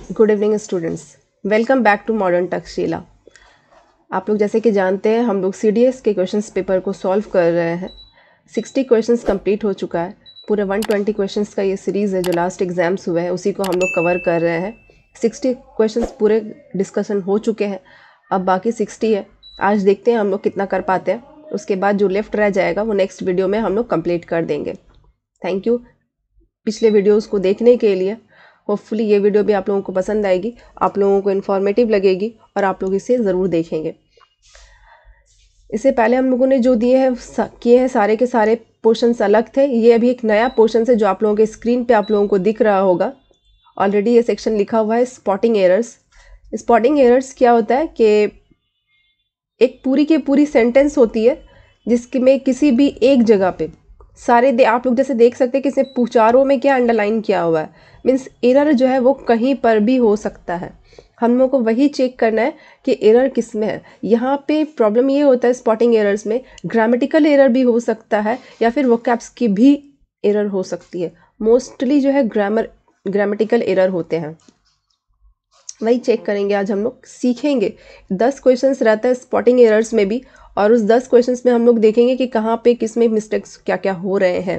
Good evening students, welcome back to modern Takshashila. आप लोग जैसे कि जानते हैं हम लोग CDS के क्वेश्चंस पेपर को सॉल्व कर रहे हैं। 60 क्वेश्चंस कंप्लीट हो चुका है। पूरे 120 क्वेश्चंस का ये सीरीज़ है जो लास्ट एग्जाम्स हुए हैं उसी को हम लोग कवर कर रहे हैं। 60 क्वेश्चंस पूरे डिस्कशन हो चुके हैं, अब बाकी 60 है। आज देखते हैं हम लोग कितना कर पाते हैं, उसके बाद जो लेफ्ट रह जाएगा वो नेक्स्ट वीडियो में हम लोग कंप्लीट कर देंगे। थैंक यू पिछले वीडियोज़ को देखने के लिए। होपफुली ये वीडियो भी आप लोगों को पसंद आएगी, आप लोगों को इन्फॉर्मेटिव लगेगी और आप लोग इसे ज़रूर देखेंगे। इससे पहले हम लोगों ने जो दिए हैं किए हैं सारे के सारे पोर्शंस अलग थे। ये अभी एक नया पोर्शन है जो आप लोगों के स्क्रीन पे आप लोगों को दिख रहा होगा। ऑलरेडी ये सेक्शन लिखा हुआ है स्पॉटिंग एरर्स। स्पॉटिंग एरर्स क्या होता है कि एक पूरी की पूरी सेंटेंस होती है जिसके में किसी भी एक जगह पे सारे आप लोग जैसे देख सकते हैं कि इसमें चारों में क्या अंडरलाइन किया हुआ है, मीन्स एरर जो है वो कहीं पर भी हो सकता है। हम लोग को वही चेक करना है कि एरर किस में है। यहाँ पे प्रॉब्लम ये होता है स्पॉटिंग एरर्स में, ग्रामेटिकल एरर भी हो सकता है या फिर वोकैब्स की भी एरर हो सकती है। मोस्टली जो है ग्रामेटिकल एरर होते हैं, वही चेक करेंगे आज हम लोग। सीखेंगे 10 क्वेश्चंस रहता है स्पॉटिंग एरर्स में भी, और उस 10 क्वेश्चंस में हम लोग देखेंगे कि कहाँ पे किस में मिस्टेक्स क्या क्या हो रहे हैं।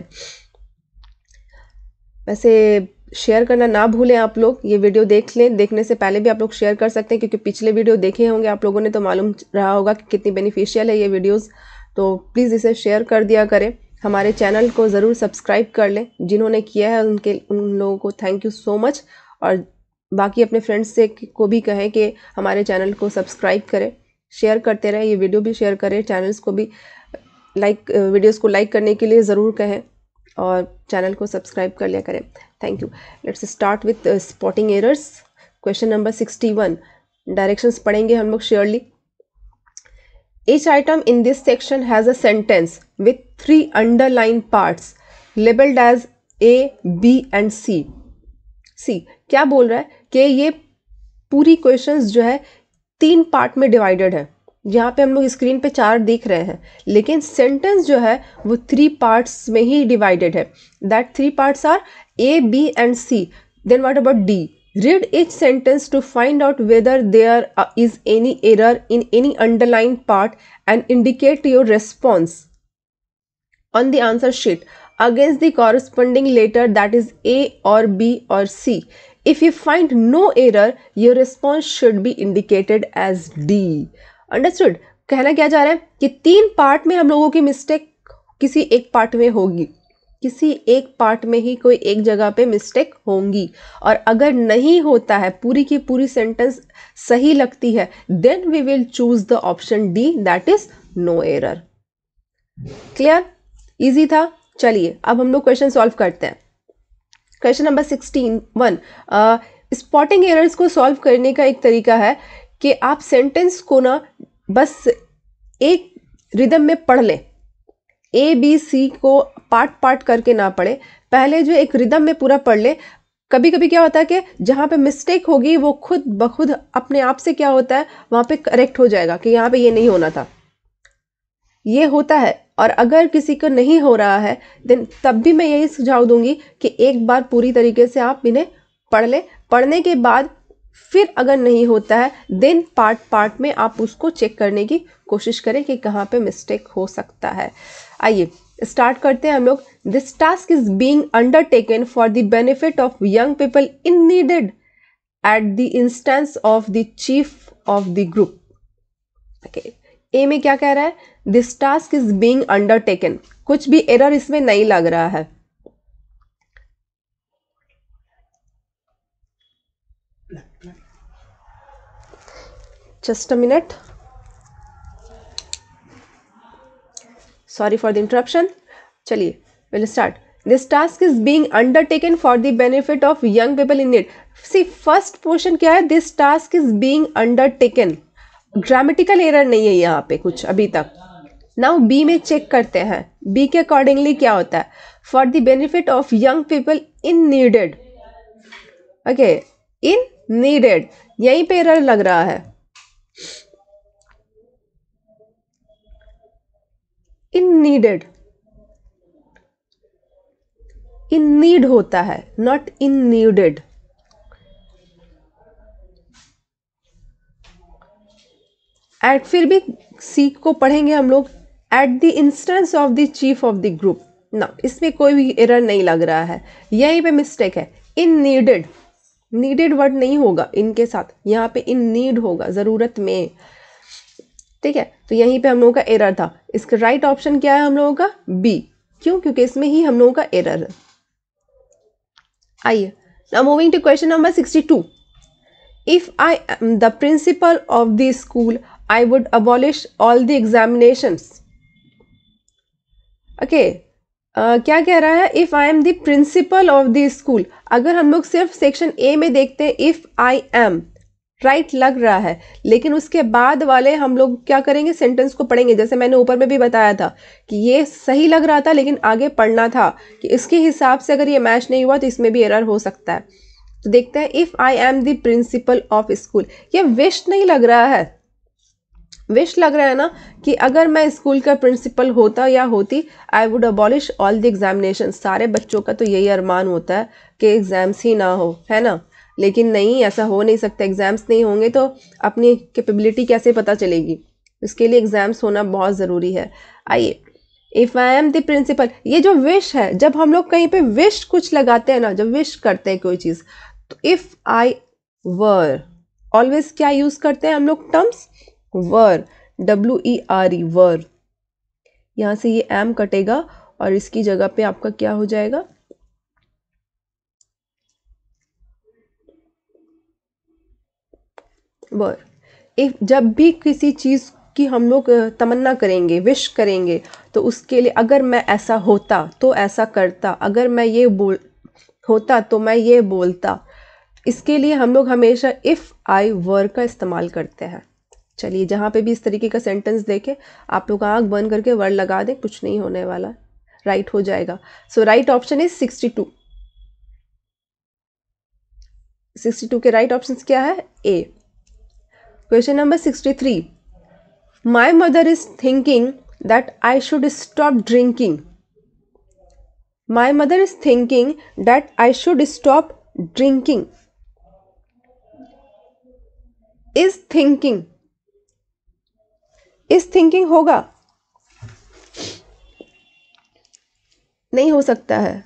वैसे शेयर करना ना भूलें आप लोग, ये वीडियो देख लें, देखने से पहले भी आप लोग शेयर कर सकते हैं क्योंकि पिछले वीडियो देखे होंगे आप लोगों ने तो मालूम रहा होगा कि कितनी बेनिफिशियल है ये वीडियोज़। तो प्लीज़ इसे शेयर कर दिया करें। हमारे चैनल को ज़रूर सब्सक्राइब कर लें, जिन्होंने किया है उन लोगों को थैंक यू सो मच। और बाकी अपने फ्रेंड्स से को भी कहें कि हमारे चैनल को सब्सक्राइब करें, शेयर करते रहें, ये वीडियो भी शेयर करें, चैनल्स को भी वीडियोज़ को लाइक करने के लिए ज़रूर कहें और चैनल को सब्सक्राइब कर लिया करें। Thank you. Let's start with spotting errors. Question number 61। Directions पढ़ेंगे हम लोग surely. Each item in this section has a sentence with 3 underlined parts labeled as A, B and C. क्या बोल रहा है कि ये पूरी क्वेश्चंस जो है 3 पार्ट में डिवाइडेड है। यहाँ पे हम लोग स्क्रीन पे 4 देख रहे हैं, लेकिन सेंटेंस जो है वो 3 पार्ट्स में ही डिवाइडेड है। That 3 parts are A, B and C. Then what about D? Read each sentence to find out whether there is any error in any underlined part and indicate your response on the answer sheet against the corresponding letter, that is A or B or C. If you find no error, your response should be indicated as D. Understood? कहना क्या जा रहा है कि 3 part में हम लोगों की मिस्टेक किसी एक पार्ट में होगी, किसी एक पार्ट में ही कोई एक जगह पे मिस्टेक होंगी, और अगर नहीं होता है, पूरी की पूरी सेंटेंस सही लगती है, then we will choose the option D, that is no error. Clear? Easy था। चलिए अब हम लोग क्वेश्चन सॉल्व करते हैं। Question number 61। स्पॉटिंग एरर्स को सॉल्व करने का एक तरीका है कि आप सेंटेंस को ना बस एक रिदम में पढ़ लें। ABC को पार्ट पार्ट करके ना पढ़े, पहले जो एक रिदम में पूरा पढ़ ले। कभी कभी क्या होता है कि जहाँ पे मिस्टेक होगी वो खुद ब खुद अपने आप से क्या होता है वहाँ पे करेक्ट हो जाएगा कि यहाँ पे ये नहीं होना था, ये होता है। और अगर किसी को नहीं हो रहा है देन तब भी मैं यही सुझाव दूंगी कि एक बार पूरी तरीके से आप इन्हें पढ़ ले। पढ़ने के बाद फिर अगर नहीं होता है देन पार्ट पार्ट में आप उसको चेक करने की कोशिश करें कि कहाँ पे मिस्टेक हो सकता है। आइए स्टार्ट करते हैं हम लोग। This task is being undertaken for the benefit of young people in needed at the instance of the chief of the group. Okay, A में क्या कह रहा है? This task is being undertaken. कुछ भी एरर इसमें नहीं लग रहा है। Just a minute, sorry for the interruption. चलिए will start. This task is being undertaken for the benefit of young people in need. C first portion क्या है? This task is being undertaken. Grammatical error नहीं है यहाँ पे कुछ अभी तक। नाउ बी में चेक करते हैं, बी के अकॉर्डिंगली क्या होता है? For the benefit of young people in needed. Okay, in needed यहीं पे एरर लग रहा है। इन नीडेड, इन नीड होता है, नॉट इन नीडेड। फिर भी सी को पढ़ेंगे हम लोग, eight the instance of the chief of the group ना, इसमें कोई भी एरर नहीं लग रहा है, यहीं पे मिस्टेक है। इन नीडेड, नीडेड वर्ड नहीं होगा इनके साथ, यहाँ पे इन नीड होगा, ज़रूरत में, ठीक है। तो यहीं पे हम लोगों का एरर था। इसका राइट ऑप्शन क्या है हम लोगों का? बी। क्यों? क्योंकि इसमें ही हम लोगों का एरर है। आइए, now moving to question number 62। If I am the principal of the school I would abolish all the examinations. Okay, क्या कह रहा है? If I am the principal of the school. अगर हम लोग सिर्फ सेक्शन ए में देखते हैं, इफ आई एम राइट लग रहा है, लेकिन उसके बाद वाले हम लोग क्या करेंगे? सेंटेंस को पढ़ेंगे। जैसे मैंने ऊपर में भी बताया था कि ये सही लग रहा था, लेकिन आगे पढ़ना था कि इसके हिसाब से अगर ये मैच नहीं हुआ तो इसमें भी एरर हो सकता है। तो देखते हैं, if I am the principal of school, ये विश नहीं लग रहा है। विश लग रहा है ना कि अगर मैं स्कूल का प्रिंसिपल होता या होती, आई would abolish all the examination. सारे बच्चों का तो यही अरमान होता है कि एग्जाम्स ही ना हो, है ना। लेकिन नहीं, ऐसा हो नहीं सकता। एग्जाम्स नहीं होंगे तो अपनी कैपेबिलिटी कैसे पता चलेगी? इसके लिए एग्जाम्स होना बहुत ज़रूरी है। आइए, if I am the principal, ये जो विश है, जब हम लोग कहीं पे विश कुछ लगाते हैं ना, जब विश करते हैं कोई चीज़, तो इफ़ आई वर, ऑलवेज क्या यूज़ करते हैं हम लोग? टर्म्स वर, WERE, वर। यहाँ से ये एम कटेगा और इसकी जगह पे आपका क्या हो जाएगा? वर। इफ जब भी किसी चीज़ की हम लोग तमन्ना करेंगे, विश करेंगे, तो उसके लिए अगर मैं ऐसा होता तो ऐसा करता, अगर मैं ये होता तो मैं ये बोलता, इसके लिए हम लोग हमेशा इफ़ आई वर का इस्तेमाल करते हैं। चलिए, जहाँ पे भी इस तरीके का सेंटेंस देखें, आप लोग आँख बंद करके वर्ड लगा दें, कुछ नहीं होने वाला, राइट हो जाएगा। सो राइट ऑप्शन इज 62। 62 के राइट ऑप्शन क्या है? A. Question number 63। My mother is thinking that I should stop drinking. My mother is thinking that I should stop drinking. Is thinking, is thinking होगा? नहीं हो सकता है।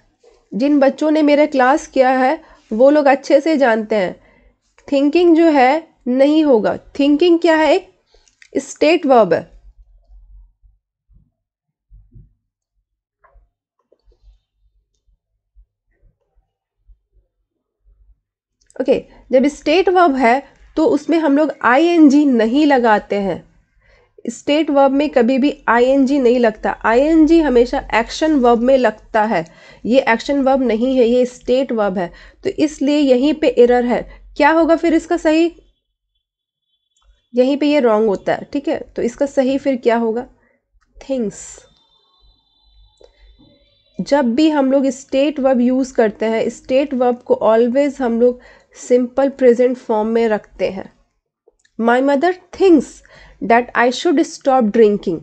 जिन बच्चों ने मेरा क्लास किया है वो लोग अच्छे से जानते हैं, थिंकिंग जो है नहीं होगा। थिंकिंग क्या है? एक स्टेट वर्ब है। ओके, जब स्टेट वर्ब है तो उसमें हम लोग ING नहीं लगाते हैं। स्टेट वर्ब में कभी भी ING नहीं लगता। ING हमेशा एक्शन वर्ब में लगता है। ये एक्शन वर्ब नहीं है, ये स्टेट वर्ब है। तो इसलिए यहीं पे एरर है। क्या होगा फिर इसका सही? यहीं पे ये रॉन्ग होता है, ठीक है। तो इसका सही फिर क्या होगा? थिंग्स। जब भी हम लोग स्टेट वर्ब यूज़ करते हैं, स्टेट वर्ब को ऑलवेज हम लोग सिंपल प्रेजेंट फॉर्म में रखते हैं। My mother thinks that I should stop drinking.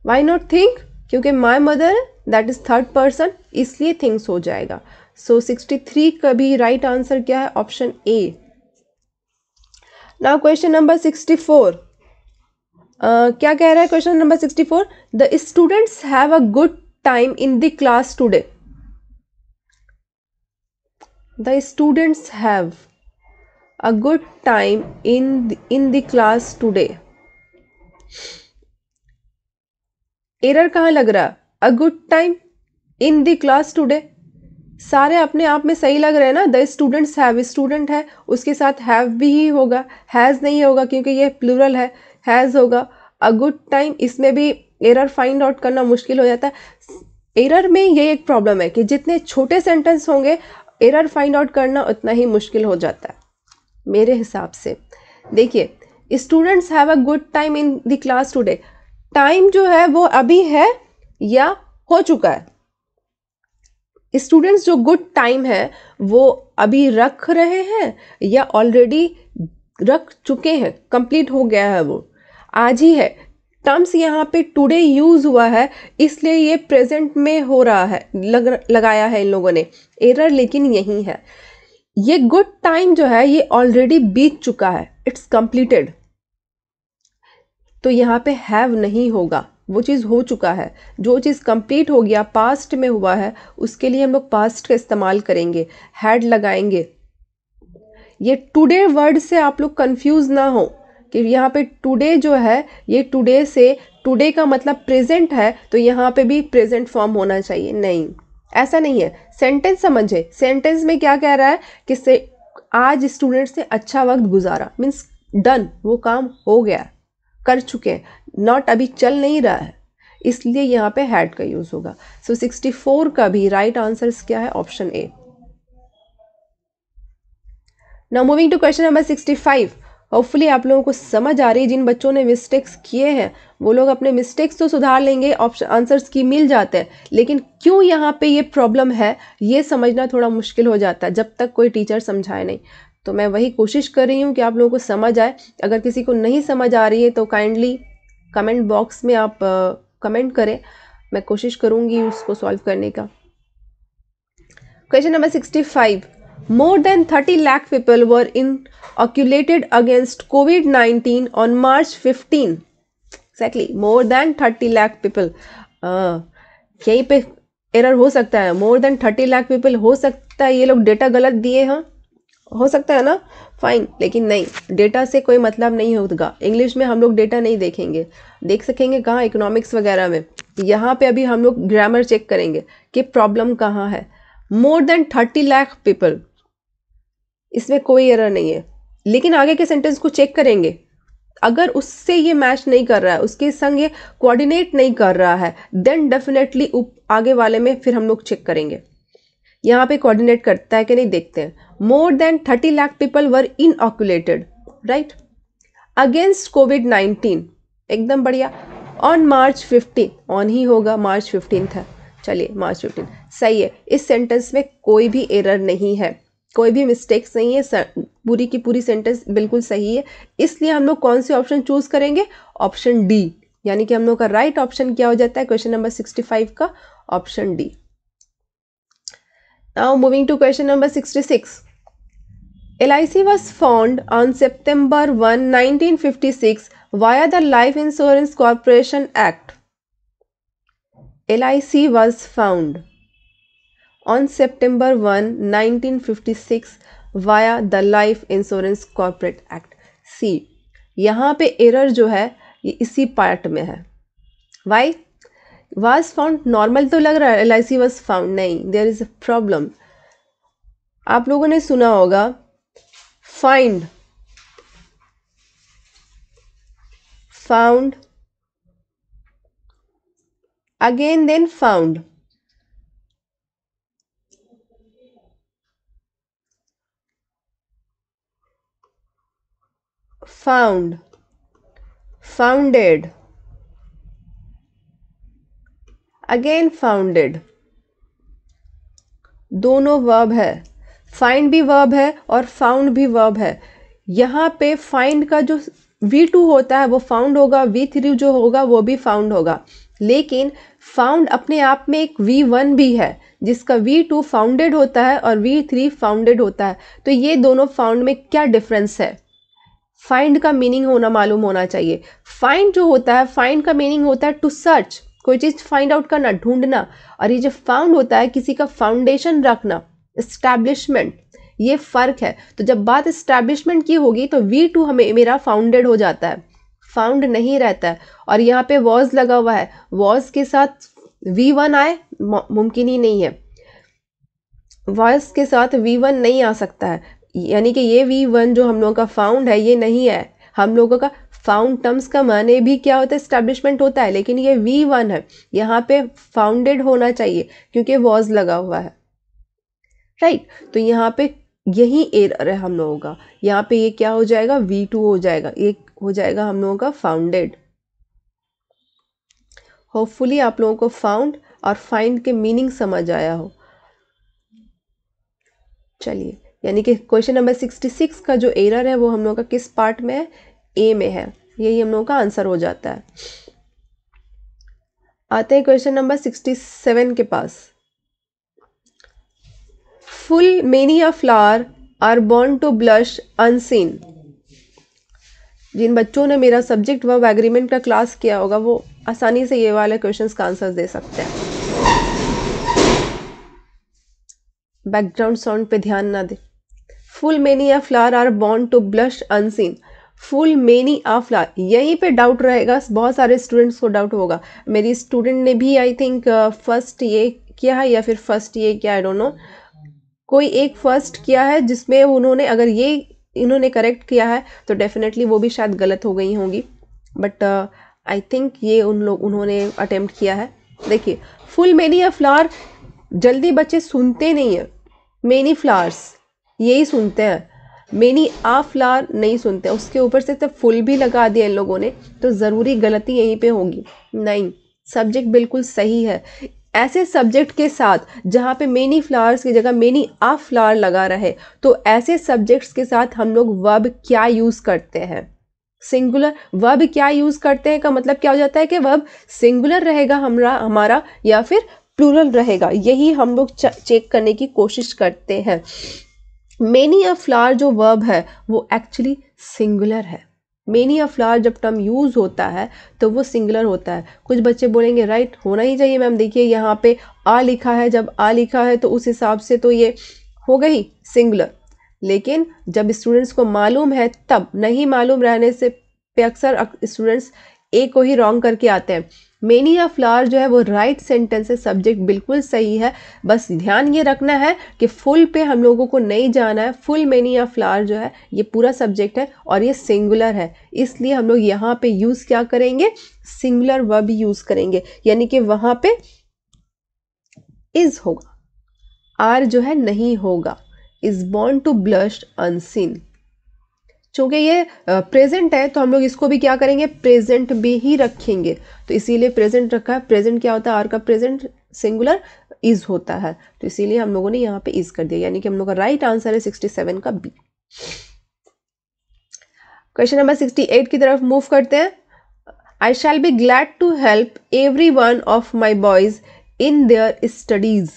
Why not think? क्योंकि my mother that is third person, इसलिए थिंग्स हो जाएगा। सो 63 का भी राइट आंसर क्या है? Option A. Now question number 64। क्या कह रहा है question number 64? The students have a good time in the class today. The students have a good time in the class today। Error कहाँ लग रहा? a good time in the class today। सारे अपने आप में सही लग रहे हैं ना। द स्टूडेंट्स हैव, स्टूडेंट है, उसके साथ हैव भी ही होगा, हैज़ नहीं होगा क्योंकि ये प्लूरल है, हैज़ होगा। अ गुड टाइम, इसमें भी एरर फाइंड आउट करना मुश्किल हो जाता है। एरर में ये एक प्रॉब्लम है कि जितने छोटे सेंटेंस होंगे एरर फाइंड आउट करना उतना ही मुश्किल हो जाता है मेरे हिसाब से। देखिए, students have a good time in the class today. Time जो है वो अभी है या हो चुका है? स्टूडेंट्स जो गुड टाइम है वो अभी रख रहे हैं या ऑलरेडी रख चुके हैं, कंप्लीट हो गया है, वो आज ही है। टर्म्स यहाँ पे टुडे यूज हुआ है, इसलिए ये प्रेजेंट में हो रहा है, लगाया है इन लोगों ने। एरर लेकिन यही है, ये गुड टाइम जो है ये ऑलरेडी बीत चुका है, इट्स कंप्लीटेड। तो यहाँ पे हैव नहीं होगा, वो चीज़ हो चुका है। जो चीज़ कंप्लीट हो गया, पास्ट में हुआ है, उसके लिए हम लोग पास्ट का इस्तेमाल करेंगे, हैड लगाएंगे। ये टुडे वर्ड से आप लोग कंफ्यूज ना हो कि यहाँ पे टुडे जो है, ये टुडे से, टुडे का मतलब प्रेजेंट है, तो यहाँ पे भी प्रेजेंट फॉर्म होना चाहिए। नहीं, ऐसा नहीं है। सेंटेंस समझे, सेंटेंस में क्या कह रहा है कि से आज स्टूडेंट से अच्छा वक्त गुजारा, मीन्स डन, वो काम हो गया, कर चुके हैं, नॉट अभी चल नहीं रहा है, इसलिए यहाँ पे हैड का यूज होगा। सो 64 का भी राइट आंसर क्या है? Option A. Now moving to question number 65। Hopefully आप लोगों को समझ आ रही है। जिन बच्चों ने मिस्टेक्स किए हैं वो लोग अपने मिस्टेक्स तो सुधार लेंगे, ऑप्शन आंसर्स की मिल जाते हैं, लेकिन क्यों यहाँ पे ये प्रॉब्लम है ये समझना थोड़ा मुश्किल हो जाता है जब तक कोई टीचर समझाए नहीं। तो मैं वही कोशिश कर रही हूँ कि आप लोगों को समझ आए। अगर किसी को नहीं समझ आ रही है तो काइंडली कमेंट बॉक्स में आप कमेंट करें, मैं कोशिश करूँगी उसको सॉल्व करने का। Question number 65। More than 30 lakh people were inoculated against COVID-19 on March 15. Exactly, more than 30 lakh people. यहीं पे एरर हो सकता है। more than 30 lakh people हो सकता है ये लोग डेटा गलत दिए हैं, हो सकता है ना, फाइन, लेकिन नहीं, डेटा से कोई मतलब नहीं होगा। इंग्लिश में हम लोग डेटा नहीं देखेंगे, देख सकेंगे कहाँ? इकोनॉमिक्स वगैरह में। यहाँ पे अभी हम लोग ग्रामर चेक करेंगे कि प्रॉब्लम कहाँ है। मोर देन 30 लाख पीपल, इसमें कोई एरर नहीं है, लेकिन आगे के सेंटेंस को चेक करेंगे। अगर उससे ये मैच नहीं कर रहा है, उसके संग ये कोऑर्डिनेट नहीं कर रहा है, देन डेफिनेटली आगे वाले में फिर हम लोग चेक करेंगे यहाँ पे कोऑर्डिनेट करता है कि नहीं, देखते हैं। More than 30 lakh people were inoculated, right, against कोविड-19, एकदम बढ़िया। ऑन मार्च 15, ऑन ही होगा, मार्च 15 है, चलिए मार्च 15 सही है। इस सेंटेंस में कोई भी एरर नहीं है, कोई भी मिस्टेक्स नहीं है, पूरी की पूरी सेंटेंस बिल्कुल सही है। इसलिए हम लोग कौन से ऑप्शन चूज करेंगे? ऑप्शन डी, यानी कि हम लोग का राइट ऑप्शन क्या हो जाता है क्वेश्चन नंबर 65 का? Option D. Now moving to question number 66। LIC was founded on September 1, 1956 via the Life Insurance Corporation Act. LIC was founded on September 1, 1956 via the Life Insurance Corporate Act. C, यहाँ पे error जो है ये इसी part में है। Why? Was found normal तो लग रहा है, LIC was found, नहीं, there is a problem. आप लोगों ने सुना होगा find, found, again then found. Found, founded, again founded, दोनों वर्ब है। फाइंड भी वर्ब है और फाउंड भी वर्ब है। यहाँ पे फाइंड का जो V2 होता है वो फाउंड होगा, V3 जो होगा वो भी फाउंड होगा, लेकिन फाउंड अपने आप में एक V1 भी है जिसका V2 फाउंडेड होता है और V3 फाउंडेड होता है। तो ये दोनों फाउंड में क्या डिफरेंस है? फाइंड का मीनिंग होना मालूम होना चाहिए। फाइंड जो होता है, फाइंड का मीनिंग होता है टू सर्च, कोई चीज फाइंड आउट करना, ढूंढना, और ये जो फाउंड होता है किसी का फाउंडेशन रखना, एस्टैब्लिशमेंट, ये फर्क है। तो जब बात एस्टैब्लिशमेंट की होगी तो V2 हमें मेरा फाउंडेड हो जाता है, फाउंड नहीं रहता है। और यहाँ पे वॉज लगा हुआ है, वॉज के साथ V1 आए मुमकिन ही नहीं है, वॉज के साथ V1 नहीं आ सकता है, यानी कि ये V1 जो हम लोगों का फाउंड है ये नहीं है। हम लोगों का फाउंड टर्म्स का माने भी क्या होता है? एस्टैब्लिशमेंट होता है, लेकिन ये V1 है, यहाँ पे फाउंडेड होना चाहिए क्योंकि वॉज लगा हुआ है, राइट। तो यहाँ पे यही एरर है हम लोगों का, यहाँ पे ये क्या हो जाएगा? V2 हो जाएगा, ये हो जाएगा हम लोगों का फाउंडेड। होपफुली आप लोगों को फाउंड और फाइंड के मीनिंग समझ आया हो। चलिए, यानी कि क्वेश्चन नंबर 66 का जो एरर है वो हम लोग का किस पार्ट में है? ए में है, यही हम लोग का आंसर हो जाता है। आते हैं क्वेश्चन नंबर 67 के पास। Full many a flower are born to blush unseen. जिन बच्चों ने मेरा सब्जेक्ट वर्ब एग्रीमेंट का क्लास किया होगा वो आसानी से ये वाले क्वेश्चंस का आंसर दे सकते हैं। बैकग्राउंड साउंड पे ध्यान ना दे। Full many of flower are born to blush unseen. Full many of flower, यहीं पे डाउट रहेगा, बहुत सारे स्टूडेंट्स को डाउट होगा। मेरी स्टूडेंट ने भी आई थिंक फर्स्ट ये किया है या फिर फर्स्ट ये किया, आई डोंट नो, कोई एक फर्स्ट किया है जिसमें उन्होंने, अगर ये इन्होंने करेक्ट किया है तो डेफिनेटली वो भी शायद गलत हो गई होंगी, बट आई थिंक ये उन्होंने अटेम्प्ट किया है। देखिए फुल मेनी ऑफ फ्लावर, जल्दी बच्चे सुनते नहीं है, मेनी फ्लावर्स यही सुनते हैं, मेनी आ फ्लावर नहीं सुनते। उसके ऊपर से तो फुल भी लगा दिया इन लोगों ने, तो ज़रूरी गलती यहीं पे होगी। नहीं, सब्जेक्ट बिल्कुल सही है। ऐसे सब्जेक्ट के साथ जहाँ पे मेनी फ्लावर्स की जगह मेनी आ फ्लावर लगा रहे, तो ऐसे सब्जेक्ट्स के साथ हम लोग वर्ब क्या यूज़ करते हैं, सिंगुलर। वर्ब क्या यूज़ करते हैं का मतलब क्या हो जाता है कि वर्ब सिंगुलर रहेगा हमारा या फिर प्लूरल रहेगा, यही हम लोग चेक करने की कोशिश करते हैं। मेनी अ फ्लावर जो वर्ब है वो एक्चुअली सिंगुलर है। मेनी अ फ्लावर जब टर्म यूज़ होता है तो वो सिंगुलर होता है। कुछ बच्चे बोलेंगे राइट होना ही चाहिए मैम, देखिए यहाँ पे आ लिखा है, जब आ लिखा है तो उस हिसाब से तो ये हो गई सिंगुलर। लेकिन जब स्टूडेंट्स को मालूम है तब, नहीं मालूम रहने से पे अक्सर स्टूडेंट्स ए को ही रॉन्ग करके आते हैं। मेनी अ फ्लावर जो है वो राइट सेंटेंस है, सब्जेक्ट बिल्कुल सही है। बस ध्यान ये रखना है कि फुल पे हम लोगों को नहीं जाना है। फुल मेनी अ फ्लावर जो है ये पूरा सब्जेक्ट है और ये सिंगुलर है, इसलिए हम लोग यहाँ पे यूज़ क्या करेंगे, सिंगुलर वर्ब यूज़ करेंगे, यानी कि वहाँ पे इज होगा, आर जो है नहीं होगा। Is born to blush unseen, चूंकि ये प्रेजेंट है तो हम लोग इसको भी क्या करेंगे, प्रेजेंट भी ही रखेंगे, तो इसीलिए प्रेजेंट रखा है। प्रेजेंट क्या होता है, आर का प्रेजेंट सिंगुलर इज होता है, तो इसीलिए हम लोगों ने यहाँ पे इज कर दिया, यानी कि हम लोग का राइट आंसर है 67 का बी। क्वेश्चन नंबर 68 की तरफ मूव करते हैं। I shall be glad to help every one of my boys in their studies.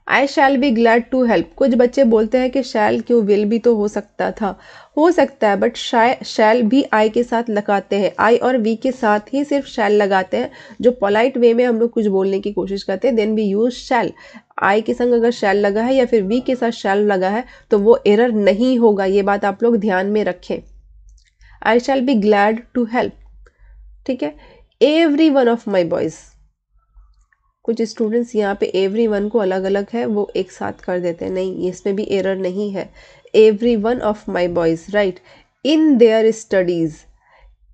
I shall be glad to help, कुछ बच्चे बोलते हैं कि शैल क्यों, विल भी तो हो सकता था, हो सकता है, बट शैल भी आई के साथ लगाते हैं, आई और वी के साथ ही सिर्फ शैल लगाते हैं। जो पोलाइट वे में हम लोग कुछ बोलने की कोशिश करते हैं देन वी यूज शैल। आई के संग अगर शैल लगा है या फिर वी के साथ शैल लगा है तो वो एरर नहीं होगा, ये बात आप लोग ध्यान में रखें। I shall be glad to help, ठीक है। Every one of my boys, कुछ स्टूडेंट्स यहाँ पे एवरी वन को अलग अलग है वो एक साथ कर देते हैं, नहीं इसमें भी एरर नहीं है। Every one of my boys, right, in their studies,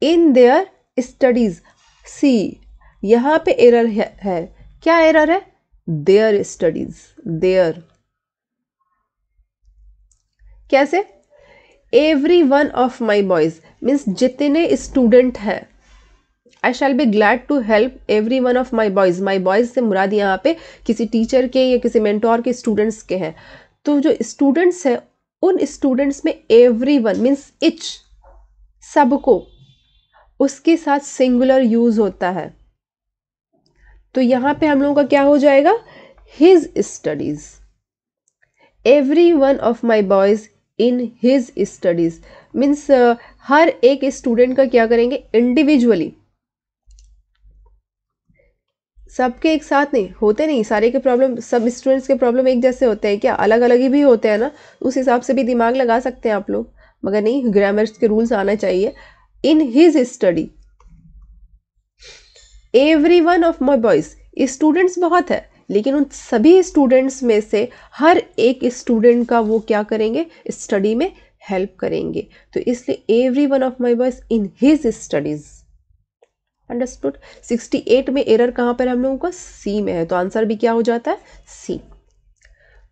in their studies. See यहाँ पे एरर है, क्या एरर है, देयर स्टडीज, देयर। कैसे, every one of my boys means जितने स्टूडेंट हैं। I shall be glad to help every one of my boys, my boys से मुराद यहाँ पे किसी टीचर के या किसी मेंटोर के स्टूडेंट्स के हैं, तो जो स्टूडेंट्स हैं उन स्टूडेंट्स में एवरी वन मीन्स इच, सबको, उसके साथ सिंगुलर यूज होता है, तो यहाँ पे हम लोगों का क्या हो जाएगा, his studies. Every one of my boys in his studies means हर एक स्टूडेंट का क्या करेंगे, इंडिविजुअली, सबके एक साथ नहीं होते, नहीं सारे के प्रॉब्लम, सब स्टूडेंट्स के प्रॉब्लम एक जैसे होते हैं क्या, अलग अलग ही भी होते हैं ना, उस हिसाब से भी दिमाग लगा सकते हैं आप लोग, मगर नहीं, ग्रामर के रूल्स आना चाहिए। In his study, every one of my boys, students बहुत है लेकिन उन सभी स्टूडेंट्स में से हर एक स्टूडेंट का वो क्या करेंगे, स्टडी में हेल्प करेंगे, तो इसलिए every one of my boys in his studies. Understood. 68 में एरर कहाँ पर हम लोगों का, सी में है, तो आंसर भी क्या हो जाता है, see.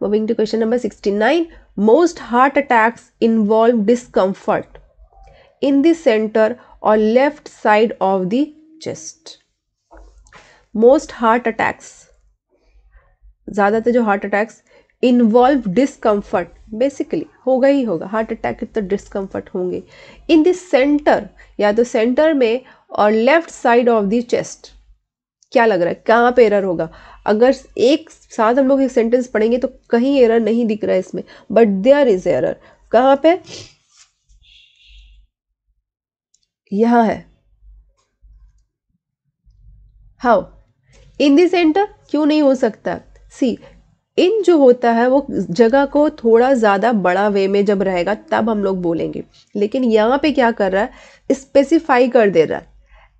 Moving to question number 69। Most heart attacks involve discomfort in the centre और left side of the chest. Most heart attacks, ज्यादातर जो heart attacks involve discomfort, basically होगा ही होगा, हार्ट अटैक के तो डिस्कम्फर्ट होंगे। इन द सेंटर, या तो सेंटर में और left side of the chest, क्या लग रहा है कहाँ पे एरर होगा, अगर एक साथ हम लोग एक सेंटेंस पढ़ेंगे तो कहीं एरर नहीं दिख रहा है इसमें, बट देयर इज एरर, कहाँ पे, यहाँ है। हाउ इन द सेंटर क्यों नहीं हो सकता? सी इन जो होता है वो जगह को थोड़ा ज़्यादा बड़ा वे में जब रहेगा तब हम लोग बोलेंगे, लेकिन यहाँ पे क्या कर रहा है, स्पेसिफाई कर दे रहा है।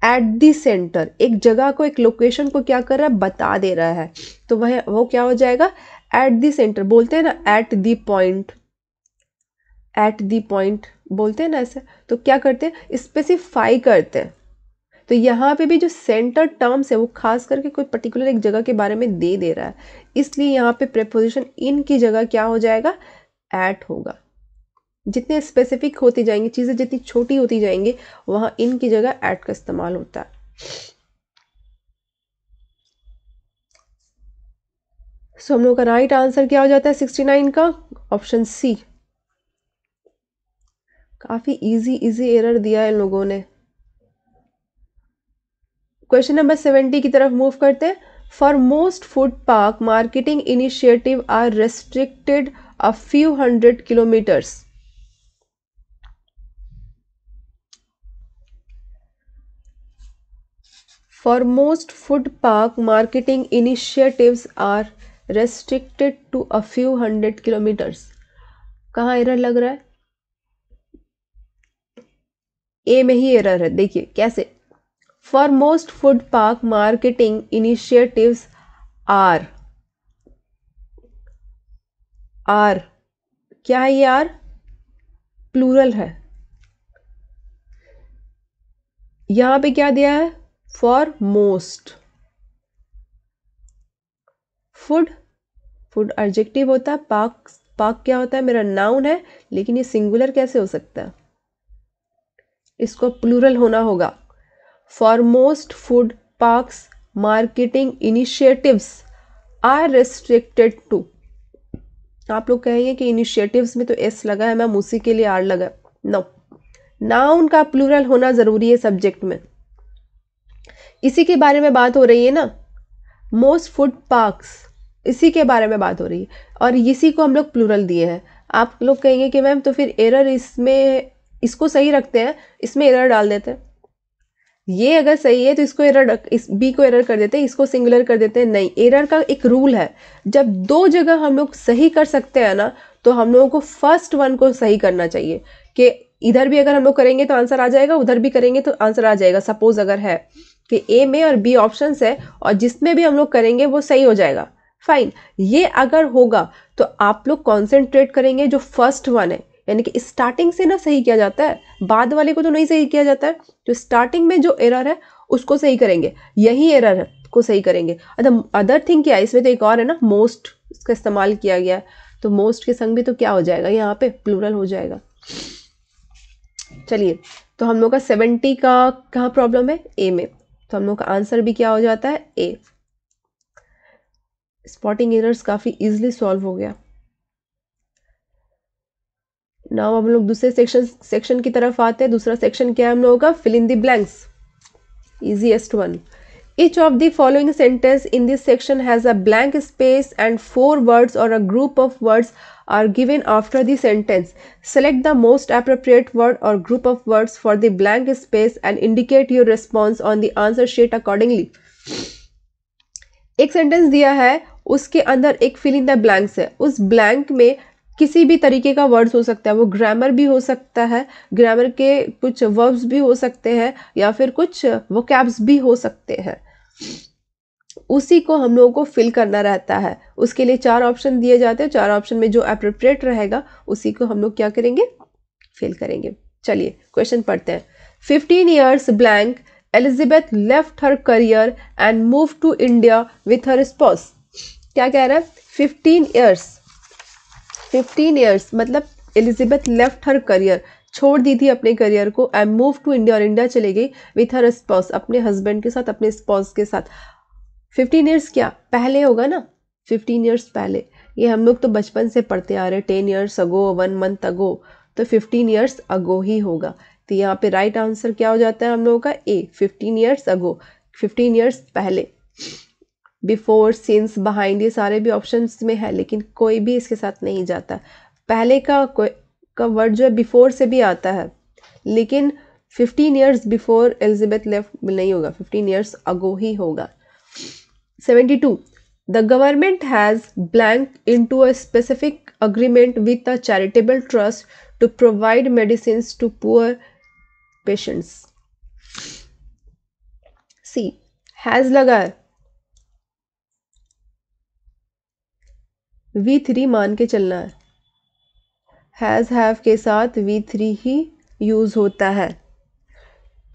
एट दी सेंटर, एक जगह को, एक लोकेशन को क्या कर रहा है, बता दे रहा है, तो वह वो क्या हो जाएगा, एट दी सेंटर। बोलते हैं ना at the point, at the point बोलते हैं ना ऐसे, तो क्या करते हैं, स्पेसिफाई करते हैं। तो यहाँ पे भी जो सेंटर टर्म्स है वो खास करके कोई पर्टिकुलर एक जगह के बारे में दे रहा है, इसलिए यहाँ पे प्रेपोजिशन इन की जगह क्या हो जाएगा, एट होगा। जितने स्पेसिफिक होती जाएंगी चीज़ें, जितनी छोटी होती जाएंगी, वहां इन की जगह एट का इस्तेमाल होता है। सो हम लोग का राइट आंसर क्या हो जाता है 69 का, ऑप्शन सी। काफी इजी एरर दिया है इन लोगों ने। क्वेश्चन नंबर 70 की तरफ मूव करते हैं। For most food park marketing initiative are restricted a few 100 kilometres. For most food park marketing initiatives are restricted to a few 100 kilometers. कहाँ एरर लग रहा है, ए में ही एरर है। देखिए कैसे, for most food park marketing initiatives are, are क्या है ये, आर प्लूरल है। यहां पे क्या दिया है, for most. Food, food adjective होता है, पार्क, पार्क क्या होता है, मेरा नाउन है, लेकिन ये सिंगुलर कैसे हो सकता है, इसको प्लूरल होना होगा। For most food parks marketing initiatives are restricted to. आप लोग कहेंगे कि इनिशिएटिव्स में तो एस लगा है मैम, उसी के लिए आर लगा। नो, नाउन का प्लूरल होना जरूरी है सब्जेक्ट में, इसी के बारे में बात हो रही है ना, मोस्ट फूड पार्क्स, इसी के बारे में बात हो रही है, और इसी को हम लोग प्लूरल दिए हैं। आप लोग कहेंगे कि मैम तो फिर एरर इसमें, इसको सही रखते हैं, इसमें एरर डाल देते हैं। ये अगर सही है तो इसको एरर, इस बी को एरर कर देते हैं, इसको सिंगुलर कर देते हैं। नहीं, एरर का एक रूल है, जब दो जगह हम लोग सही कर सकते हैं ना, तो हम लोगों को फर्स्ट वन को सही करना चाहिए, कि इधर भी अगर हम लोग करेंगे तो आंसर आ जाएगा, उधर भी करेंगे तो आंसर आ जाएगा। सपोज अगर है कि ए में और बी ऑप्शंस है और जिसमें भी हम लोग करेंगे वो सही हो जाएगा, फाइन। ये अगर होगा तो आप लोग कॉन्सेंट्रेट करेंगे जो फर्स्ट वन है, यानी कि स्टार्टिंग से ना सही किया जाता है, बाद वाले को तो नहीं सही किया जाता है। तो स्टार्टिंग में जो एरर है उसको सही करेंगे, यही एरर है को सही करेंगे। अदर थिंग क्या है इसमें, तो एक और है ना, मोस्ट, इसका इस्तेमाल किया गया है, तो मोस्ट के संग भी तो क्या हो जाएगा, यहाँ पे प्लूरल हो जाएगा। चलिए, तो हम लोग का 70 का कहाँ प्रॉब्लम है, ए में, तो हम लोग का आंसर भी क्या हो जाता है, ए। स्पॉटिंग एरर्स काफी इजीली सॉल्व हो गया। नाउ हम लोग दूसरे सेक्शन की तरफ आते हैं। दूसरा सेक्शन क्या है हम लोगों का, fill in the blanks, easiest one. Each of the following sentence in this section has a blank space and 4 words or a group of words are given after the sentence. Select the most appropriate word or group of words for the blank space and indicate your response on the answer sheet accordingly. एक sentence दिया है, उसके अंदर एक fill in the blanks है। उस blank में किसी भी तरीके का वर्ड्स हो सकता है, वो ग्रामर भी हो सकता है, ग्रामर के कुछ वर्ब्स भी हो सकते हैं, या फिर कुछ वोकैब्स भी हो सकते हैं। उसी को हम लोगों को फिल करना रहता है। उसके लिए 4 ऑप्शन दिए जाते हैं, 4 ऑप्शन में जो अप्रोप्रिएट रहेगा उसी को हम लोग क्या करेंगे, फिल करेंगे। चलिए क्वेश्चन पढ़ते हैं। 15 years blank, Elizabeth left her career and moved to India with her spouse. क्या कह रहा है, 15 years, 15 years मतलब एलिजाबेथ लेफ्ट हर करियर, छोड़ दी थी अपने करियर को, एंड मूव टू इंडिया, और इंडिया चले गई विथ हर स्पाउस, अपने हस्बैंड के साथ, अपने स्पाउस के साथ। 15 ईयर्स क्या पहले होगा ना, 15 ईयर्स पहले, ये हम लोग तो बचपन से पढ़ते आ रहे, 10 years अगो, 1 month अगो, तो 15 years अगो ही होगा। तो यहाँ पे राइट आंसर क्या हो जाता है हम लोगों का, ए, 15 years अगो, 15 years पहले। बिफोर, सिंस, बिहाइंड, ये सारे भी ऑप्शंस में है, लेकिन कोई भी इसके साथ नहीं जाता। पहले का वर्ड जो है बिफोर से भी आता है, लेकिन 15 years बिफोर एलिजाबेथ लेफ्ट नहीं होगा, 15 years अगो ही होगा। 72 The government has blank into a specific agreement with a charitable trust to provide medicines to poor patients. C has लगा है, V3 मान के चलना है, हैज़ हैव के साथ V3 ही यूज़ होता है।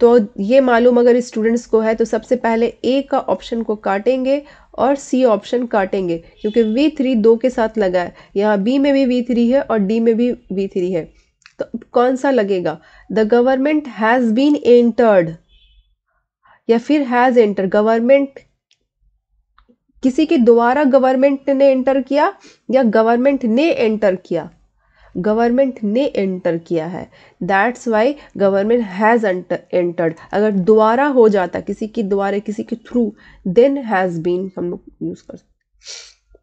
तो ये मालूम अगर स्टूडेंट्स को है तो सबसे पहले ए का ऑप्शन को काटेंगे और सी ऑप्शन काटेंगे, क्योंकि V3 दो के साथ लगा है, यहाँ बी में भी V3 है और डी में भी V3 है। तो कौन सा लगेगा? The government has been entered या फिर हैज़ एंटर, गवर्नमेंट किसी के द्वारा गवर्नमेंट ने एंटर किया या गवर्नमेंट ने एंटर किया? गवर्नमेंट ने एंटर किया है, that's why government has entered. अगर द्वारा हो जाता, किसी के द्वारा, किसी के थ्रू, देन हैज़ बीन हम लोग यूज कर सकते।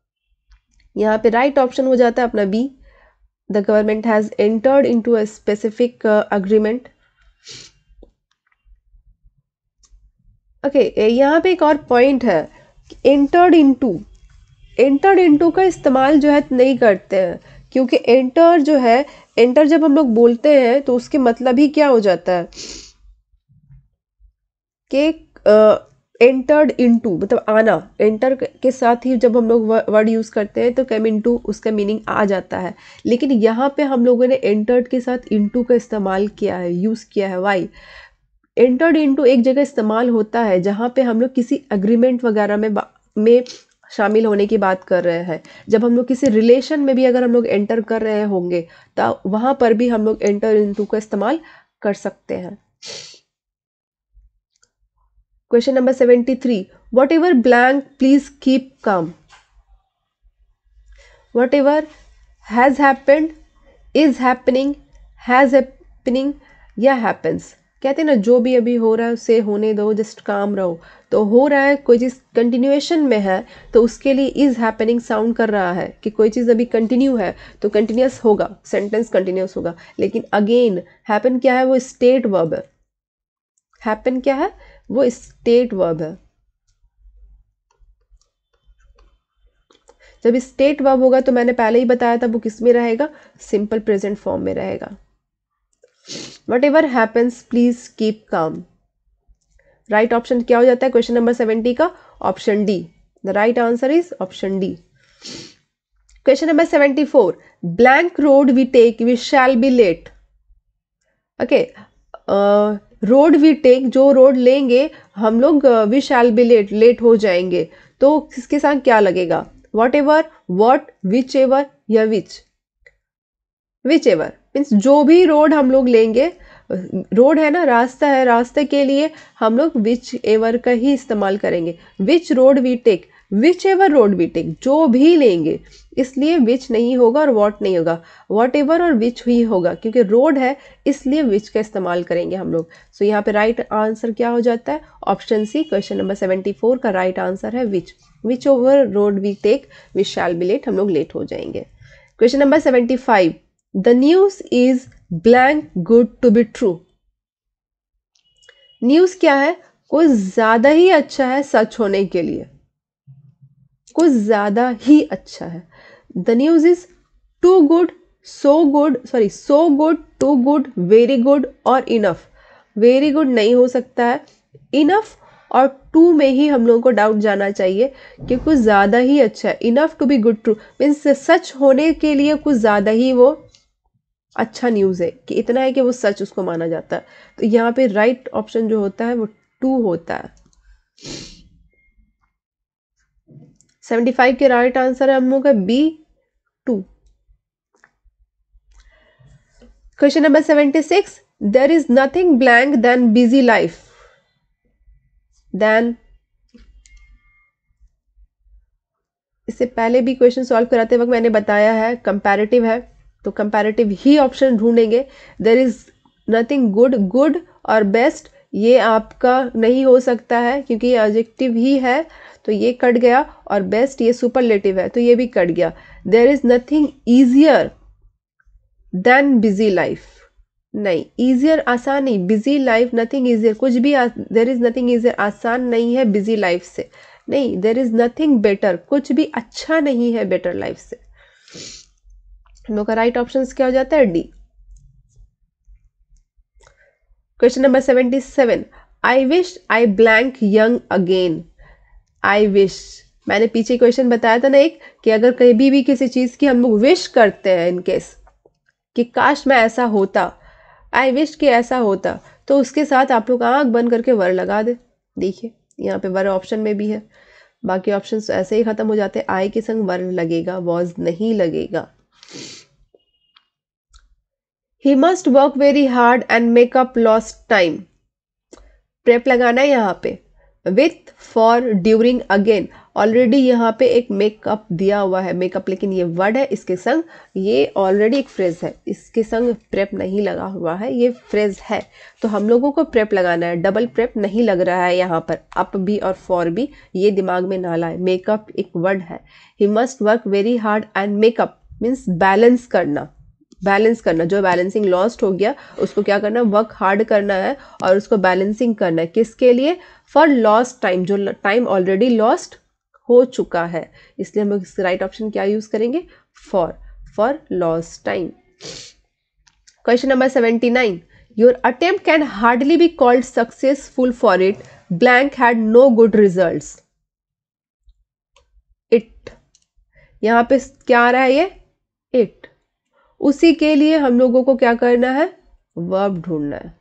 यहाँ पे राइट ऑप्शन हो जाता है अपना B, the government has entered into a specific agreement. Okay, यहाँ पे एक और पॉइंट है, एंटर्ड इनटू का इस्तेमाल जो है नहीं करते हैं, क्योंकि एंटर जो है, एंटर जब हम लोग बोलते हैं तो उसके मतलब ही क्या हो जाता है कि एंटर्ड इनटू मतलब आना, एंटर के साथ ही जब हम लोग वर्ड यूज करते हैं तो कम इनटू उसका मीनिंग आ जाता है। लेकिन यहाँ पे हम लोगों ने एंटर्ड के साथ इनटू का इस्तेमाल किया है, यूज किया है। वाई? एंटर्ड इनटू एक जगह इस्तेमाल होता है जहाँ पे हम लोग किसी एग्रीमेंट वगैरह में शामिल होने की बात कर रहे हैं। जब हम लोग किसी रिलेशन में भी अगर हम लोग एंटर कर रहे होंगे तो वहां पर भी हम लोग एंटर इनटू का इस्तेमाल कर सकते हैं। Question number 73 what ever blank please keep calm. What ever has happened, is happening, has happening या हैपेंस। कहते हैं ना, जो भी अभी हो रहा है उसे होने दो, जस्ट काम रहो। तो हो रहा है, कोई चीज़ कंटिन्यूएशन में है तो उसके लिए इज हैपनिंग साउंड कर रहा है कि कोई चीज़ अभी कंटिन्यू है तो कंटिन्यूस होगा, सेंटेंस कंटिन्यूस होगा। लेकिन अगेन हैपन क्या है? वो स्टेट वर्ब है। हैपन क्या है? वो स्टेट वर्ब है। जब स्टेट वर्ब होगा तो मैंने पहले ही बताया था वो किस में रहेगा? सिंपल प्रेजेंट फॉर्म में रहेगा। Whatever happens, please keep calm. Right option क्या हो जाता है क्वेश्चन नंबर 70 का? Option D. The right answer is option D. Question number 74 blank road we take we shall be late. Okay, road we take, जो road लेंगे हम लोग, we shall be late, late हो जाएंगे। तो किसके साथ क्या लगेगा? Whatever, what, whichever या विच? विच एवर मीन्स जो भी रोड हम लोग लेंगे, रोड है ना, रास्ता है, रास्ते के लिए हम लोग विच एवर का ही इस्तेमाल करेंगे। Which road we take, whichever road we take, जो भी लेंगे, इसलिए विच नहीं होगा और वॉट नहीं होगा, वॉट एवर और विच ही होगा, क्योंकि रोड है इसलिए विच का इस्तेमाल करेंगे हम लोग। सो यहाँ पे राइट आंसर क्या हो जाता है? ऑप्शन सी। क्वेश्चन नंबर 74 का राइट आंसर है which. Which over road we take we shall be late, हम लोग लेट हो जाएंगे। Question number 75 The news is blank good to be true. News क्या है? कुछ ज्यादा ही अच्छा है सच होने के लिए, कुछ ज्यादा ही अच्छा है। The news is too good, so good, so good, too good, very good और enough. Very good नहीं हो सकता है, enough और टू में ही हम लोगों को डाउट जाना चाहिए कि कुछ ज्यादा ही अच्छा है। Enough to be good true means सच होने के लिए कुछ ज्यादा ही वो अच्छा न्यूज़ है, कि इतना है कि वो सच उसको माना जाता है। तो यहाँ पे राइट ऑप्शन जो होता है वो टू होता है। 75 के राइट आंसर है हम लोग का B, to. Question number 76 there is nothing blank than busy life. Than इससे पहले भी क्वेश्चन सॉल्व कराते वक्त मैंने बताया है कंपैरेटिव है, तो कंपैरेटिव ही ऑप्शन ढूंढेंगे। There is nothing good, good और बेस्ट ये आपका नहीं हो सकता है क्योंकि ये एडजेक्टिव ही है, तो ये कट गया, और बेस्ट ये सुपरलेटिव है तो ये भी कट गया। There is nothing easier than busy life, नहीं, easier आसान नहीं, busy life nothing easier, कुछ भी there is nothing easier आसान नहीं है busy life से, नहीं, there is nothing better, कुछ भी अच्छा नहीं है better life से। हम लोग का राइट ऑप्शन क्या हो जाता है? D. Question number 77, I wish I blank young again. I wish, मैंने पीछे क्वेश्चन बताया था ना एक, कि अगर कभी भी किसी चीज की हम लोग विश करते हैं इन केस कि काश मैं ऐसा होता, आई विश कि ऐसा होता, तो उसके साथ आप लोग आंख बंद करके वर लगा दे। देखिए यहाँ पे वर ऑप्शन में भी है, बाकी ऑप्शन ऐसे ही खत्म हो जाते हैं, आई के संग वर लगेगा, वॉज नहीं लगेगा। He must work very hard and make up lost time, prep लगाना है यहाँ पे, with, for, during, again, already यहाँ पे एक मेकअप दिया हुआ है, मेकअप, लेकिन ये वर्ड है, इसके संग ये ऑलरेडी एक फ्रेज है, इसके संग प्रेप नहीं लगा हुआ है, ये फ्रेज है, तो हम लोगों को प्रेप लगाना है, डबल प्रेप नहीं लग रहा है यहाँ पर, अप भी और फॉर भी, ये दिमाग में ना लाए, मेकअप एक वर्ड है। He must work very hard and makeup means balance करना, बैलेंस करना, जो बैलेंसिंग लॉस्ट हो गया उसको क्या करना, वर्क हार्ड करना है और उसको बैलेंसिंग करना है, किसके लिए? फॉर लॉस्ट टाइम, जो टाइम ऑलरेडी लॉस्ट हो चुका है, इसलिए हम लोग इसका राइट ऑप्शन क्या यूज करेंगे? For lost time. Question number 79, your attempt can hardly be called successful for it blank had no good results. It, यहां पे क्या आ रहा है? ये इट, उसी के लिए हम लोगों को क्या करना है? वर्ब ढूंढना है।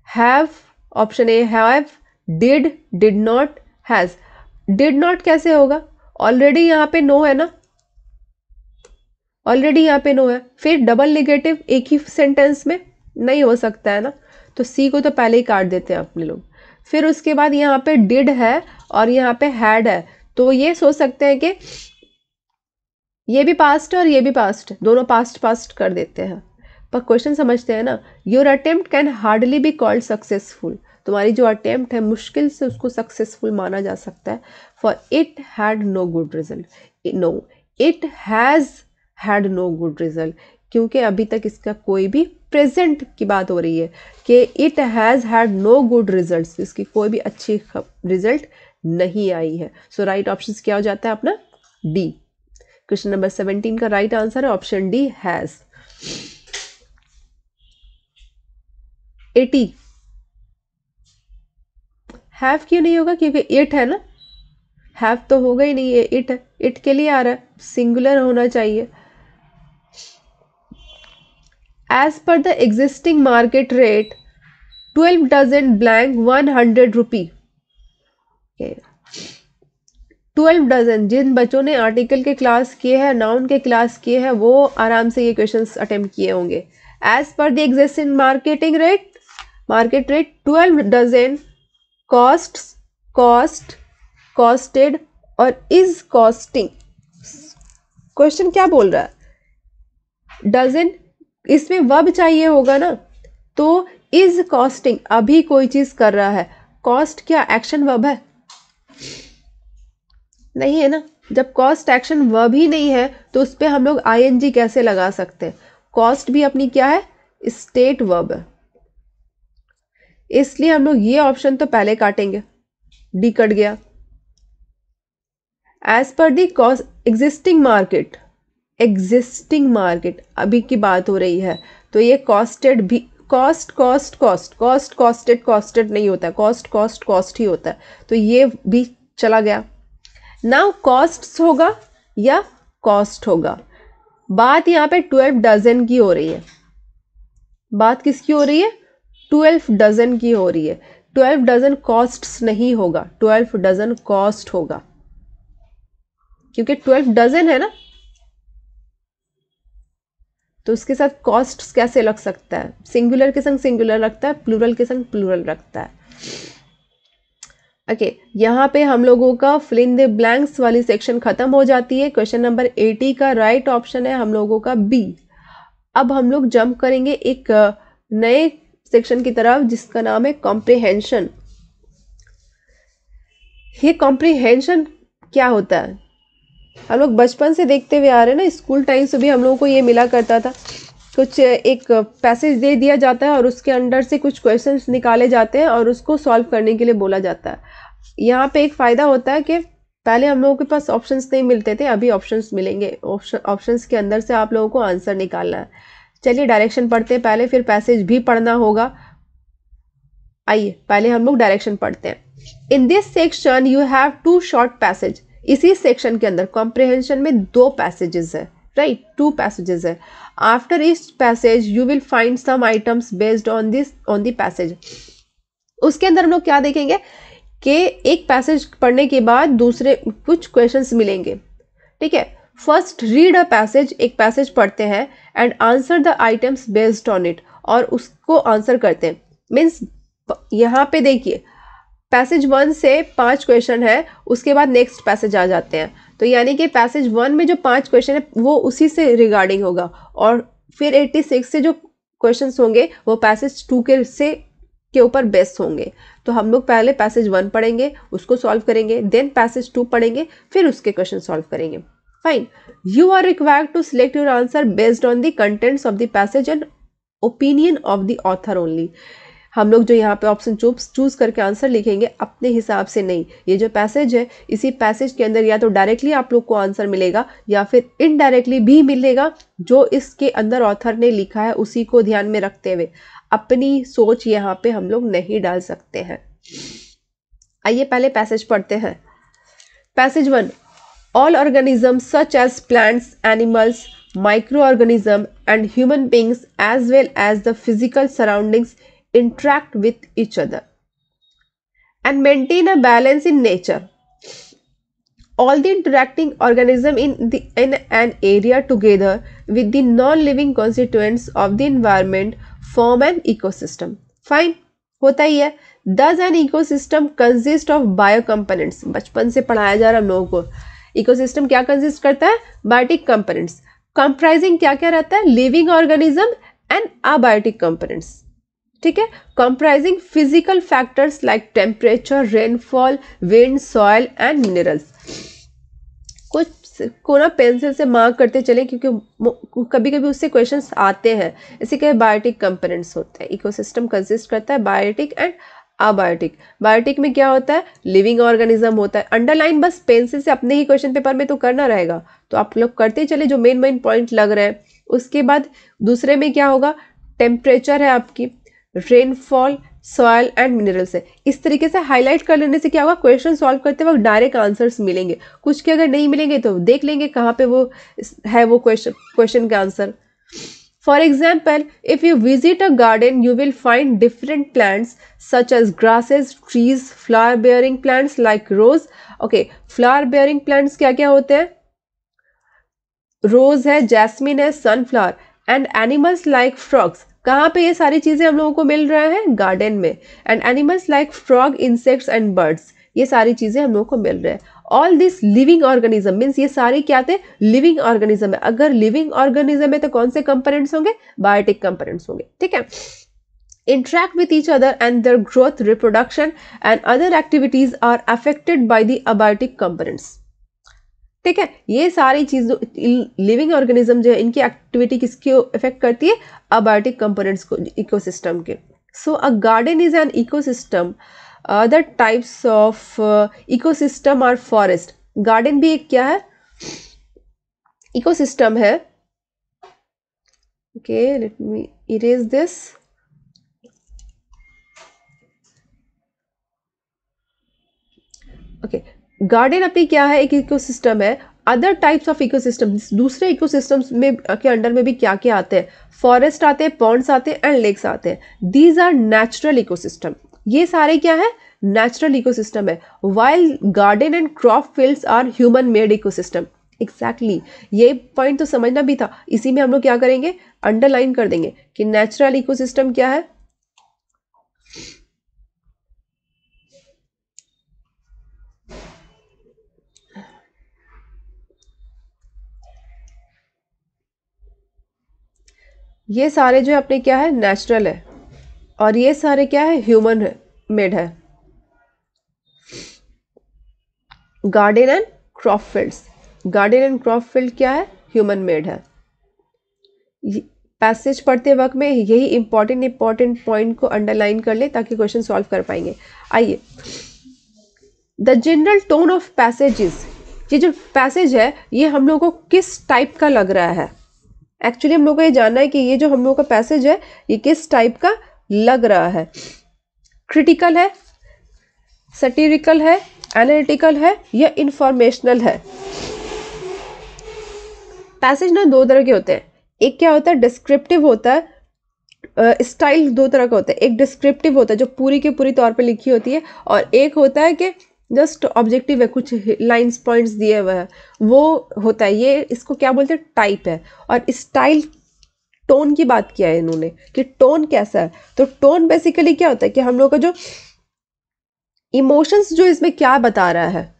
Have, option A have, did, did not, has. Did not कैसे होगा? ऑलरेडी यहाँ पे नो है ना, ऑलरेडी यहाँ पे नो है, फिर डबल नेगेटिव एक ही सेंटेंस में नहीं हो सकता है ना, तो सी को तो पहले ही काट देते हैं अपने लोग। फिर उसके बाद यहाँ पे डिड है और यहाँ पे हैड है, तो ये सोच सकते हैं कि ये भी पास्ट है और ये भी पास्ट है, दोनों पास्ट पास्ट कर देते हैं, पर क्वेश्चन समझते हैं ना। Your attempt can hardly be called successful, तुम्हारी जो अटेम्प्ट है मुश्किल से उसको सक्सेसफुल माना जा सकता है। For it had no good result, no, it has had no good result, क्योंकि अभी तक इसका कोई भी प्रेजेंट की बात हो रही है कि it has had no good result, इसकी कोई भी अच्छी रिजल्ट नहीं आई है। सो राइट ऑप्शन क्या हो जाता है अपना? डी। क्वेश्चन नंबर 17 का राइट आंसर है ऑप्शन डी, हैज। 80, हैव क्यों नहीं होगा? क्योंकि इट है ना, हैव तो होगा ही नहीं, ये इट है, इट के लिए आ रहा है, सिंगुलर होना चाहिए। As per the existing market rate 12 dozen blank 100 rupee. 12 dozen, जिन बच्चों ने आर्टिकल के क्लास किए हैं, नाउन के क्लास किए हैं, वो आराम से ये क्वेश्चंस अटेम्प्ट किए होंगे। As per the existing market rate 12 dozen cost, costed और इज कॉस्टिंग। क्वेश्चन क्या बोल रहा है? डजन, इसमें वर्ब चाहिए होगा ना, तो इज कॉस्टिंग, अभी कोई चीज कर रहा है, कॉस्ट क्या एक्शन वर्ब है? नहीं है ना, जब कॉस्ट एक्शन वर्ब ही नहीं है तो उस पर हम लोग आईएनजी कैसे लगा सकते हैं? कॉस्ट भी अपनी क्या है? स्टेट वर्ब है, इसलिए हम लोग ये ऑप्शन तो पहले काटेंगे, डी कट गया। As per the existing market, अभी की बात हो रही है, तो ये कॉस्टेड भी, कॉस्टेड नहीं होता है, कॉस्ट ही होता है, तो ये भी चला गया। नाउ कॉस्ट्स होगा या कॉस्ट होगा? बात यहाँ पे 12 डजन की हो रही है, बात किसकी हो रही है? 12 डजन की हो रही है। 12 डजन कॉस्ट्स नहीं होगा, 12 डजन कॉस्ट होगा, क्योंकि 12 डजन है ना, तो उसके साथ कॉस्ट्स कैसे लग सकता है? सिंगुलर के संग सिंगुलर रखता है, प्लूरल के संग प्लूरल रखता है। ओके, यहाँ पे हम लोगों का फिल इन द ब्लैंक्स वाली सेक्शन खत्म हो जाती है। क्वेश्चन नंबर 80 का राइट ऑप्शन है हम लोगों का बी। अब हम लोग जंप करेंगे एक नए सेक्शन की तरफ जिसका नाम है कॉम्प्रिहेंशन। ये कॉम्प्रिहेंशन क्या होता है? हम लोग बचपन से देखते हुए आ रहे हैं ना, स्कूल टाइम से भी हम लोगों को ये मिला करता था कुछ एक पैसेज दे दिया जाता है और उसके अंदर से कुछ क्वेश्चंस निकाले जाते हैं और उसको सॉल्व करने के लिए बोला जाता है। यहाँ पे एक फ़ायदा होता है कि पहले हम लोगों के पास ऑप्शंस नहीं मिलते थे, अभी ऑप्शंस मिलेंगे। ऑप्शंस के अंदर से आप लोगों को आंसर निकालना है। चलिए डायरेक्शन पढ़ते हैं पहले, फिर पैसेज भी पढ़ना होगा। आइए पहले हम लोग डायरेक्शन पढ़ते हैं। In this section you have 2 short passage. इसी सेक्शन के अंदर कॉम्प्रिहेंशन में 2 पैसेजेस है, राइट, 2 पैसेजेस है। After each passage you will find some items based on the passage. उसके अंदर हम लोग क्या देखेंगे कि एक पैसेज पढ़ने के बाद दूसरे कुछ क्वेश्चंस मिलेंगे, ठीक है। फर्स्ट रीड अ पैसेज, एक पैसेज पढ़ते हैं and answer the items based on it, और उसको आंसर करते हैं। मीन्स यहाँ पे देखिए पैसेज 1 से 5 क्वेश्चन है, उसके बाद नेक्स्ट पैसेज आ जाते हैं। तो यानी कि पैसेज 1 में जो 5 क्वेश्चन है वो उसी से रिगार्डिंग होगा, और फिर 86 से जो क्वेश्चंस होंगे वो पैसेज 2 के ऊपर बेस्ड होंगे। तो हम लोग पहले पैसेज 1 पढ़ेंगे, उसको सॉल्व करेंगे, देन पैसेज 2 पढ़ेंगे, फिर उसके क्वेश्चन सॉल्व करेंगे। Fine. You are required to select your answer based on the contents of the passage and opinion of the author only. हम लोग जो यहाँ पे ऑप्शन चूज करके आंसर लिखेंगे अपने हिसाब से नहीं। ये जो पैसेज है, इसी पैसेज के अंदर या तो डायरेक्टली आप लोग को आंसर मिलेगा या फिर इनडायरेक्टली भी मिलेगा। जो इसके अंदर ऑथर ने लिखा है उसी को ध्यान में रखते हुए अपनी सोच यहाँ पे हम लोग नहीं डाल सकते हैं। आइए पहले पैसेज पढ़ते हैं। Passage 1, all organisms such as plants, animals, micro organism and human beings as well as the physical surroundings interact with each other and maintain a balance in nature. All the interacting organisms in an area together with the non-living constituents of the environment form an ecosystem. Fine, होता ही है। Does an ecosystem consist of biocomponents? बचपन से पढ़ाया जा रहा हम लोगों को। इकोसिस्टम क्या कंसिस्ट करता है? Biotic components. कंप्राइजिंग क्या क्या रहता है? Living organism and abiotic components, ठीक है। Comprising physical factors like temperature, rainfall, wind, soil and minerals. कुछ को ना पेंसिल से मार्क करते चले क्योंकि कभी कभी उससे क्वेश्चंस आते हैं। इसी के बायोटिक कंपोनेंट्स होते हैं। इकोसिस्टम कंसिस्ट करता है बायोटिक एंड अबायोटिक। बायोटिक में क्या होता है? लिविंग ऑर्गेनिज्म होता है। अंडरलाइन बस पेंसिल से अपने ही क्वेश्चन पेपर में तो करना रहेगा, तो आप लोग करते चले जो मेन पॉइंट लग रहे हैं। उसके बाद दूसरे में क्या होगा? टेम्परेचर है आपकी, रेनफॉल, सॉइल एंड मिनरल्स है। इस तरीके से हाईलाइट कर लेने से क्या होगा? क्वेश्चन सॉल्व करते वक्त डायरेक्ट आंसर्स मिलेंगे। कुछ के अगर नहीं मिलेंगे तो देख लेंगे कहाँ पे वो है वो क्वेश्चन का answer. For example, if you visit a garden you will find different plants such as grasses, trees, flower bearing plants like rose. Okay, flower bearing plants क्या क्या होते हैं? रोज है, जैस्मिन है, sunflower. And animals like frogs. कहाँ पे ये सारी चीजें हम लोगों को मिल रहा है? गार्डन में। And animals like frog, insects and birds, ये सारी चीजें हम लोगों को मिल रहे हैं। All this living organism means ये सारे क्या थे? लिविंग ऑर्गेनिज्म है। अगर लिविंग ऑर्गेनिज्म है तो कौन से कंपोनेंट्स होंगे? बायोटिक कंपोनेंट्स होंगे, ठीक है। interact with each other and their growth, reproduction and other activities are affected by the abiotic components. ठीक है, ये सारी चीजों लिविंग ऑर्गेनिज्म जो है इनकी एक्टिविटी किसकी इफेक्ट करती है? अबायोटिक कंपोनेंट्स को, इकोसिस्टम के। So a garden is an ecosystem. Other types of ecosystem are forest. Garden भी एक क्या है? इकोसिस्टम है। Okay, let me erase this. Okay, garden अपनी क्या है? एक इकोसिस्टम है। अदर टाइप्स ऑफ इकोसिस्टम, दूसरे इकोसिस्टम्स में के अंडर में भी क्या क्या आते हैं? फॉरेस्ट आते हैं, पॉन्ड्स आते हैं एंड लेक्स आते हैं। These are natural ecosystem. ये सारे क्या है? नेचुरल इकोसिस्टम है। While garden and crop fields are human made ecosystem. Exactly, ये पॉइंट तो समझना भी था। इसी में हम लोग क्या करेंगे? अंडरलाइन कर देंगे कि नेचुरल इकोसिस्टम क्या है। ये सारे जो अपने क्या है? नेचुरल है, और ये सारे क्या है? ह्यूमन मेड है। Garden and crop fields, garden and crop field क्या है? ह्यूमन मेड है। पैसेज पढ़ते वक्त में यही इंपॉर्टेंट पॉइंट को अंडरलाइन कर ले ताकि क्वेश्चन सॉल्व कर पाएंगे। आइए, the general tone of passages, ये जो पैसेज है ये हम लोग को किस टाइप का लग रहा है। एक्चुअली हम लोग को ये जानना है कि ये जो हम लोग का पैसेज है ये किस टाइप का लग रहा है। क्रिटिकल है, सैटिरिकल है, एनालिटिकल है या इंफॉर्मेशनल है। पैसेज ना दो तरह के होते हैं, एक क्या होता है डिस्क्रिप्टिव होता है, स्टाइल दो तरह का होता है। एक डिस्क्रिप्टिव होता है जो पूरी की पूरी तौर पे लिखी होती है, और एक होता है कि जस्ट ऑब्जेक्टिव है, कुछ लाइंस पॉइंट्स दिए हुए हैं, वो होता है। ये इसको क्या बोलते हैं, टाइप है। और स्टाइल, टोन की बात किया है इन्होंने कि टोन कैसा है। तो टोन बेसिकली क्या होता है कि हम लोग का जो इमोशंस जो इसमें क्या बता रहा है,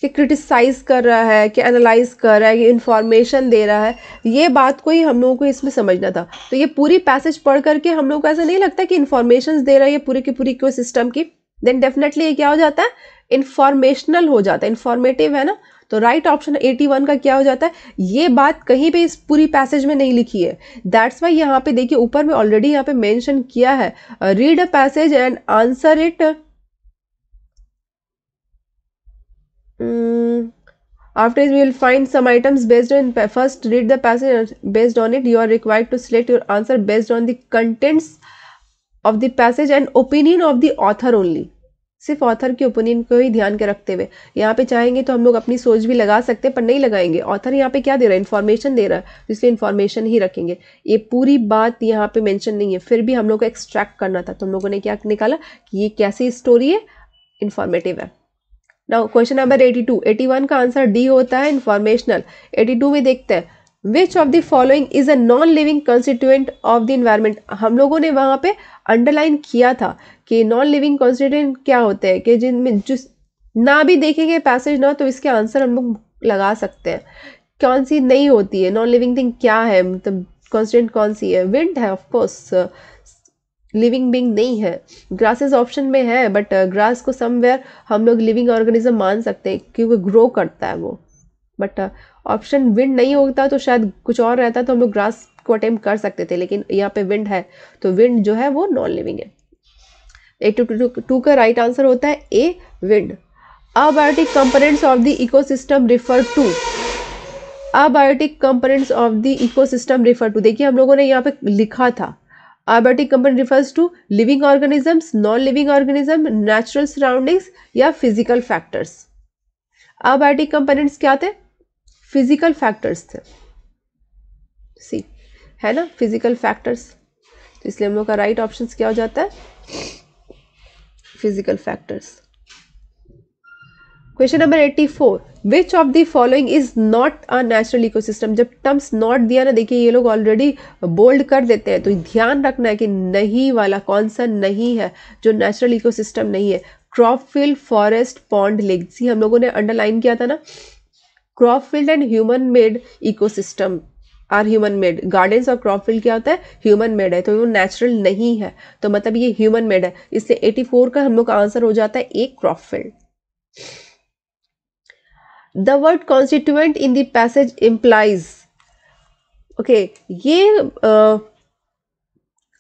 कि क्रिटिसाइज कर रहा है, कि एनालाइज कर रहा है, कि इंफॉर्मेशन दे रहा है, ये बात को ही हम लोगों को इसमें समझना था। तो ये पूरी पैसेज पढ़ करके हम लोग को ऐसा नहीं लगता कि इंफॉर्मेशन दे रहा है ये पूरी की पूरी इकोसिस्टम की, देन डेफिनेटली ये क्या हो जाता है, इंफॉर्मेशनल हो जाता है, इंफॉर्मेटिव है ना। तो राइट ऑप्शन 81 का क्या हो जाता है, ये बात कहीं पे इस पूरी पैसेज में नहीं लिखी है। दैट्स वाई यहाँ पे देखिए ऊपर में ऑलरेडी यहाँ पे मेंशन किया है, read a passage and answer it after we will find some items based on, first read the passage, based on it you are required to select your answer based on the contents of the passage and opinion of the author only। सिर्फ author के opinion को ही ध्यान के रखते हुए, यहाँ पे चाहेंगे तो हम लोग अपनी सोच भी लगा सकते हैं पर नहीं लगाएंगे। ऑथर यहाँ पे क्या दे रहा है, इन्फॉर्मेशन दे रहा है, इसलिए इन्फॉर्मेशन ही रखेंगे। ये पूरी बात यहाँ पे मेंशन नहीं है, फिर भी हम लोग को एक्सट्रैक्ट करना था, तो हम लोगों ने क्या निकाला कि ये कैसी स्टोरी है, इन्फॉर्मेटिव है। नाउ क्वेश्चन नंबर 82, 81 का आंसर डी होता है, इन्फॉर्मेशनल। 82 में देखते हैं, which of the following is a non living constituent of the environment. हम लोगों ने वहाँ पे अंडरलाइन किया था कि नॉन लिविंग कंस्टिट्यूएंट क्या होते हैं, कि जिनमें जो ना भी देखेंगे पैसेज ना तो इसके आंसर हम लोग लगा सकते हैं। कौन सी नहीं होती है नॉन लिविंग थिंग, क्या है मतलब कंस्टिट्यूएंट कौन सी है, विंड है ऑफकोर्स, लिविंग बीइंग नहीं है। ग्रासेस ऑप्शन में है, बट ग्रास को समवेयर हम लोग लिविंग ऑर्गेनिज्म मान सकते हैं क्योंकि ग्रो करता है वो, बट ऑप्शन विंड नहीं होता तो शायद कुछ और रहता तो हम लोग ग्रास को अटेम्प्ट कर सकते थे, लेकिन यहाँ पे विंड है तो विंड जो है वो नॉन लिविंग है। 82 का राइट आंसर होता है A, wind. Abiotic components of the ecosystem refer to, abiotic components of the ecosystem refer to, देखिए हम लोगों ने यहाँ पे लिखा था abiotic component refers to living organisms, non-living organism, natural surroundings या physical factors। abiotic components क्या थे, physical factors थे, सी है ना, physical factors। तो इसलिए हम लोग का राइट ऑप्शन क्या हो जाता है, physical factors। Question number 84, which of the following is not a natural ecosystem. जब टर्म्स नॉट दिया ना, देखिए ये लोग ऑलरेडी बोल्ड कर देते हैं, तो ध्यान रखना है कि नहीं वाला कौन सा नहीं है जो नेचुरल इकोसिस्टम नहीं है। Crop field, forest, pond, lake, sea हम लोगों ने अंडरलाइन किया था ना, crop field and human made ecosystem are human made. Gardens और क्रॉप फील्ड क्या होता है, ह्यूमन मेड है, तो वो नेचुरल नहीं है, तो मतलब ये ह्यूमन मेड है, इसलिए 84 का हम लोग का आंसर हो जाता है A, crop field. The word constituent in the passage implies, okay, ये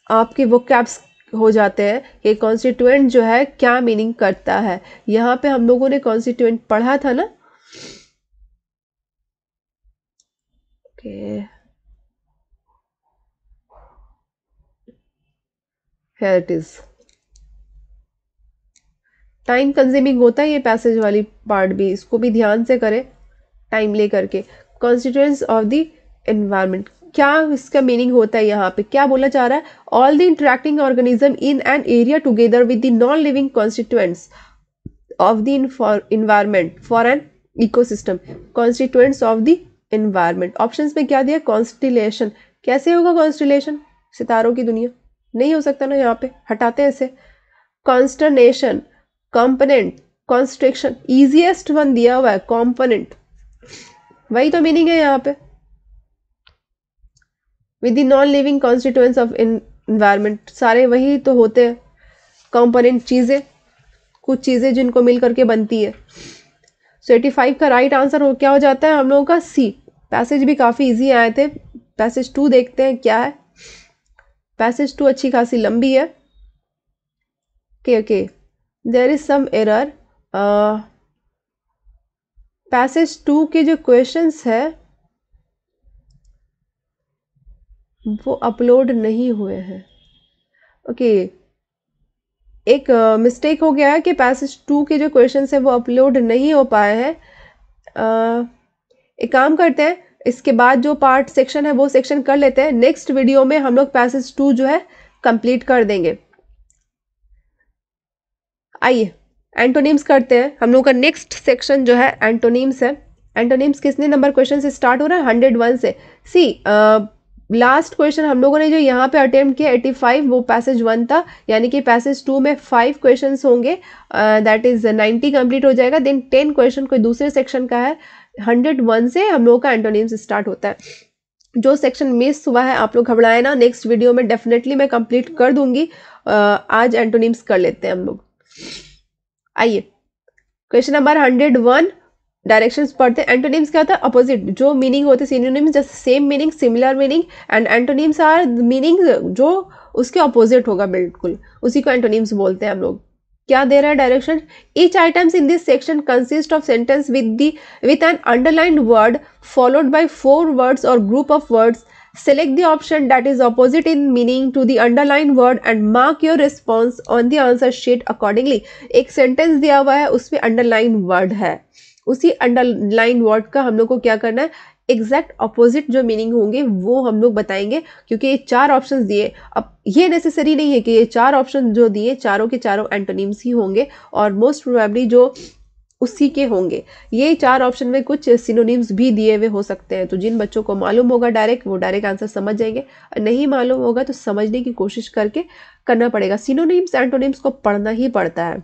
आपके vocabs हो जाते हैं कि constituent जो है क्या मीनिंग करता है। यहाँ पे हम लोगों ने constituent पढ़ा था ना, okay, here it is। Time consuming होता है ये पैसेज वाली पार्ट भी, इसको भी ध्यान से करें टाइम ले करके। कॉन्स्टिट्यूएंट्स ऑफ द एनवायरनमेंट, क्या इसका मीनिंग होता है, यहाँ पे क्या बोला जा रहा है, all the interacting organism in an area together with the non living constituents of the environment for an ecosystem. Constituents of the environment, options में क्या दिया, कॉन्स्टिलेशन। कैसे होगा कॉन्स्टिलेशन, सितारों की दुनिया नहीं हो सकता ना, यहाँ पे हटाते हैं इसे। कॉन्स्टर्नेशन, कंपोनेंट, कॉन्स्ट्रिक्शन, इजीएस्ट वन दिया हुआ है कंपोनेंट, वही तो मीनिंग है यहाँ पे। With the non living constituents of environment, सारे वही तो होते हैं कंपोनेंट, चीजें, कुछ चीजें जिनको मिल करके बनती है। सो 85 का राइट आंसर हो क्या हो जाता है हम लोगों का सी। पैसेज भी काफी इजी आए थे। पैसेज 2 देखते हैं क्या है। पैसेज 2 अच्छी खासी लंबी है। Okay, there is some error. Passage 2 के जो क्वेश्चंस है वो अपलोड नहीं हुए हैं। ओके, एक मिस्टेक हो गया है कि पैसेज 2 के जो क्वेश्चंस है वो अपलोड नहीं हो पाए हैं। एक काम करते हैं, इसके बाद जो पार्ट सेक्शन है वो सेक्शन कर लेते हैं। नेक्स्ट वीडियो में हम लोग पैसेज 2 जो है कंप्लीट कर देंगे। आइए एंटोनिम्स करते हैं। हम लोग का नेक्स्ट सेक्शन जो है एंटोनिम्स है। एंटोनिम्स कितने नंबर क्वेश्चन से स्टार्ट हो रहा है? 101 से। सी लास्ट क्वेश्चन हम लोगों ने जो यहाँ पे अटेम्प्ट किया 85, वो पैसेज 1 था, यानी कि पैसेज 2 में 5 क्वेश्चंस होंगे, दैट इज 90 कंप्लीट हो जाएगा। देन 10 क्वेश्चन कोई दूसरे सेक्शन का है। 101 से हम लोगों का एंटोनिम्स स्टार्ट होता है। जो सेक्शन मिस हुआ है आप लोग घबराए ना, नेक्स्ट वीडियो में डेफिनेटली मैं कंप्लीट कर दूंगी। आज एंटोनिम्स कर लेते हैं हम लोग। आइए क्वेश्चन नंबर 101 डायरेक्शंस पढ़ते हैं। एंटोनिम्स क्या होता है? अपोजिट जो मीनिंग होते हैं। Synonyms just same meaning, similar meaning, and antonyms are meaning जो उसके अपोजिट होगा, बिल्कुल उसी को एंटोनिम्स बोलते हैं हम लोग। क्या दे रहा है direction? Each items in this section consist of sentence with an underlined word followed by 4 words और group of words. Select the option that is opposite in meaning to the underlined word and mark your response on the answer sheet accordingly. एक sentence दिया हुआ है, उसमें underline word है, उसी underline word का हम लोग को क्या करना है? एग्जैक्ट अपोजिट जो मीनिंग होंगे वो हम लोग बताएंगे, क्योंकि ये 4 ऑप्शंस दिए। अब ये नेसेसरी नहीं है कि ये 4 ऑप्शन जो दिए चारों के चारों एंटोनिम्स ही होंगे, और मोस्ट प्रोबेबली जो उसी के होंगे। ये 4 ऑप्शन में कुछ सिनोनिम्स भी दिए हुए हो सकते हैं। तो जिन बच्चों को मालूम होगा डायरेक्ट, वो डायरेक्ट आंसर समझ जाएंगे। नहीं मालूम होगा तो समझने की कोशिश करके करना पड़ेगा। सिनोनिम्स एंटोनिम्स को पढ़ना ही पड़ता है,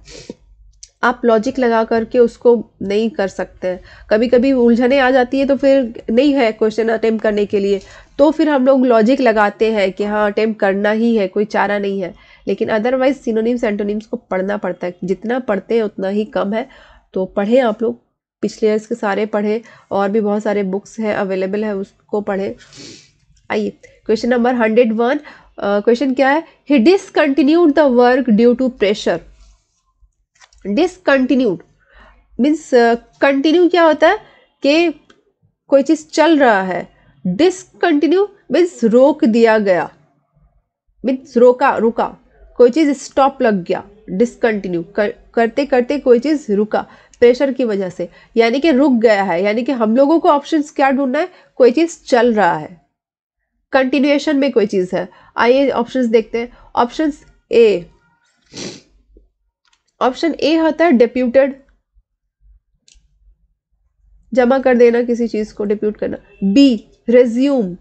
आप लॉजिक लगा करके उसको नहीं कर सकते हैं। कभी कभी उलझने आ जाती है तो फिर नहीं है क्वेश्चन अटेम्प्ट करने के लिए, तो फिर हम लोग लॉजिक लगाते हैं कि हाँ अटेम्प्ट करना ही है, कोई चारा नहीं है। लेकिन अदरवाइज सिनोनिम्स एंटोनिम्स को पढ़ना पड़ता है, जितना पढ़ते हैं उतना ही कम है। तो पढ़ें आप लोग, पिछले ईयर्स के सारे पढ़ें, और भी बहुत सारे बुक्स हैं अवेलेबल है, उसको पढ़ें। आइए क्वेश्चन नंबर 101। क्वेश्चन क्या है? He discontinued the work due to pressure. Discontinued means continue क्या होता है कि कोई चीज चल रहा है। डिसकंटिन्यू मीन्स रोक दिया गया, मीन्स रुका, कोई चीज स्टॉप लग गया। डिसकंटिन्यू करते करते कोई चीज रुका प्रेशर की वजह से, यानी कि रुक गया है। यानी कि हम लोगों को ऑप्शंस क्या ढूंढना है? कोई चीज चल रहा है, कंटिन्यूएशन में कोई चीज है। आइए ऑप्शंस देखते हैं। ऑप्शंस ए, ऑप्शन ए होता है डिप्यूटेड, जमा कर देना किसी चीज को, डिप्यूट करना। बी रेज्यूम,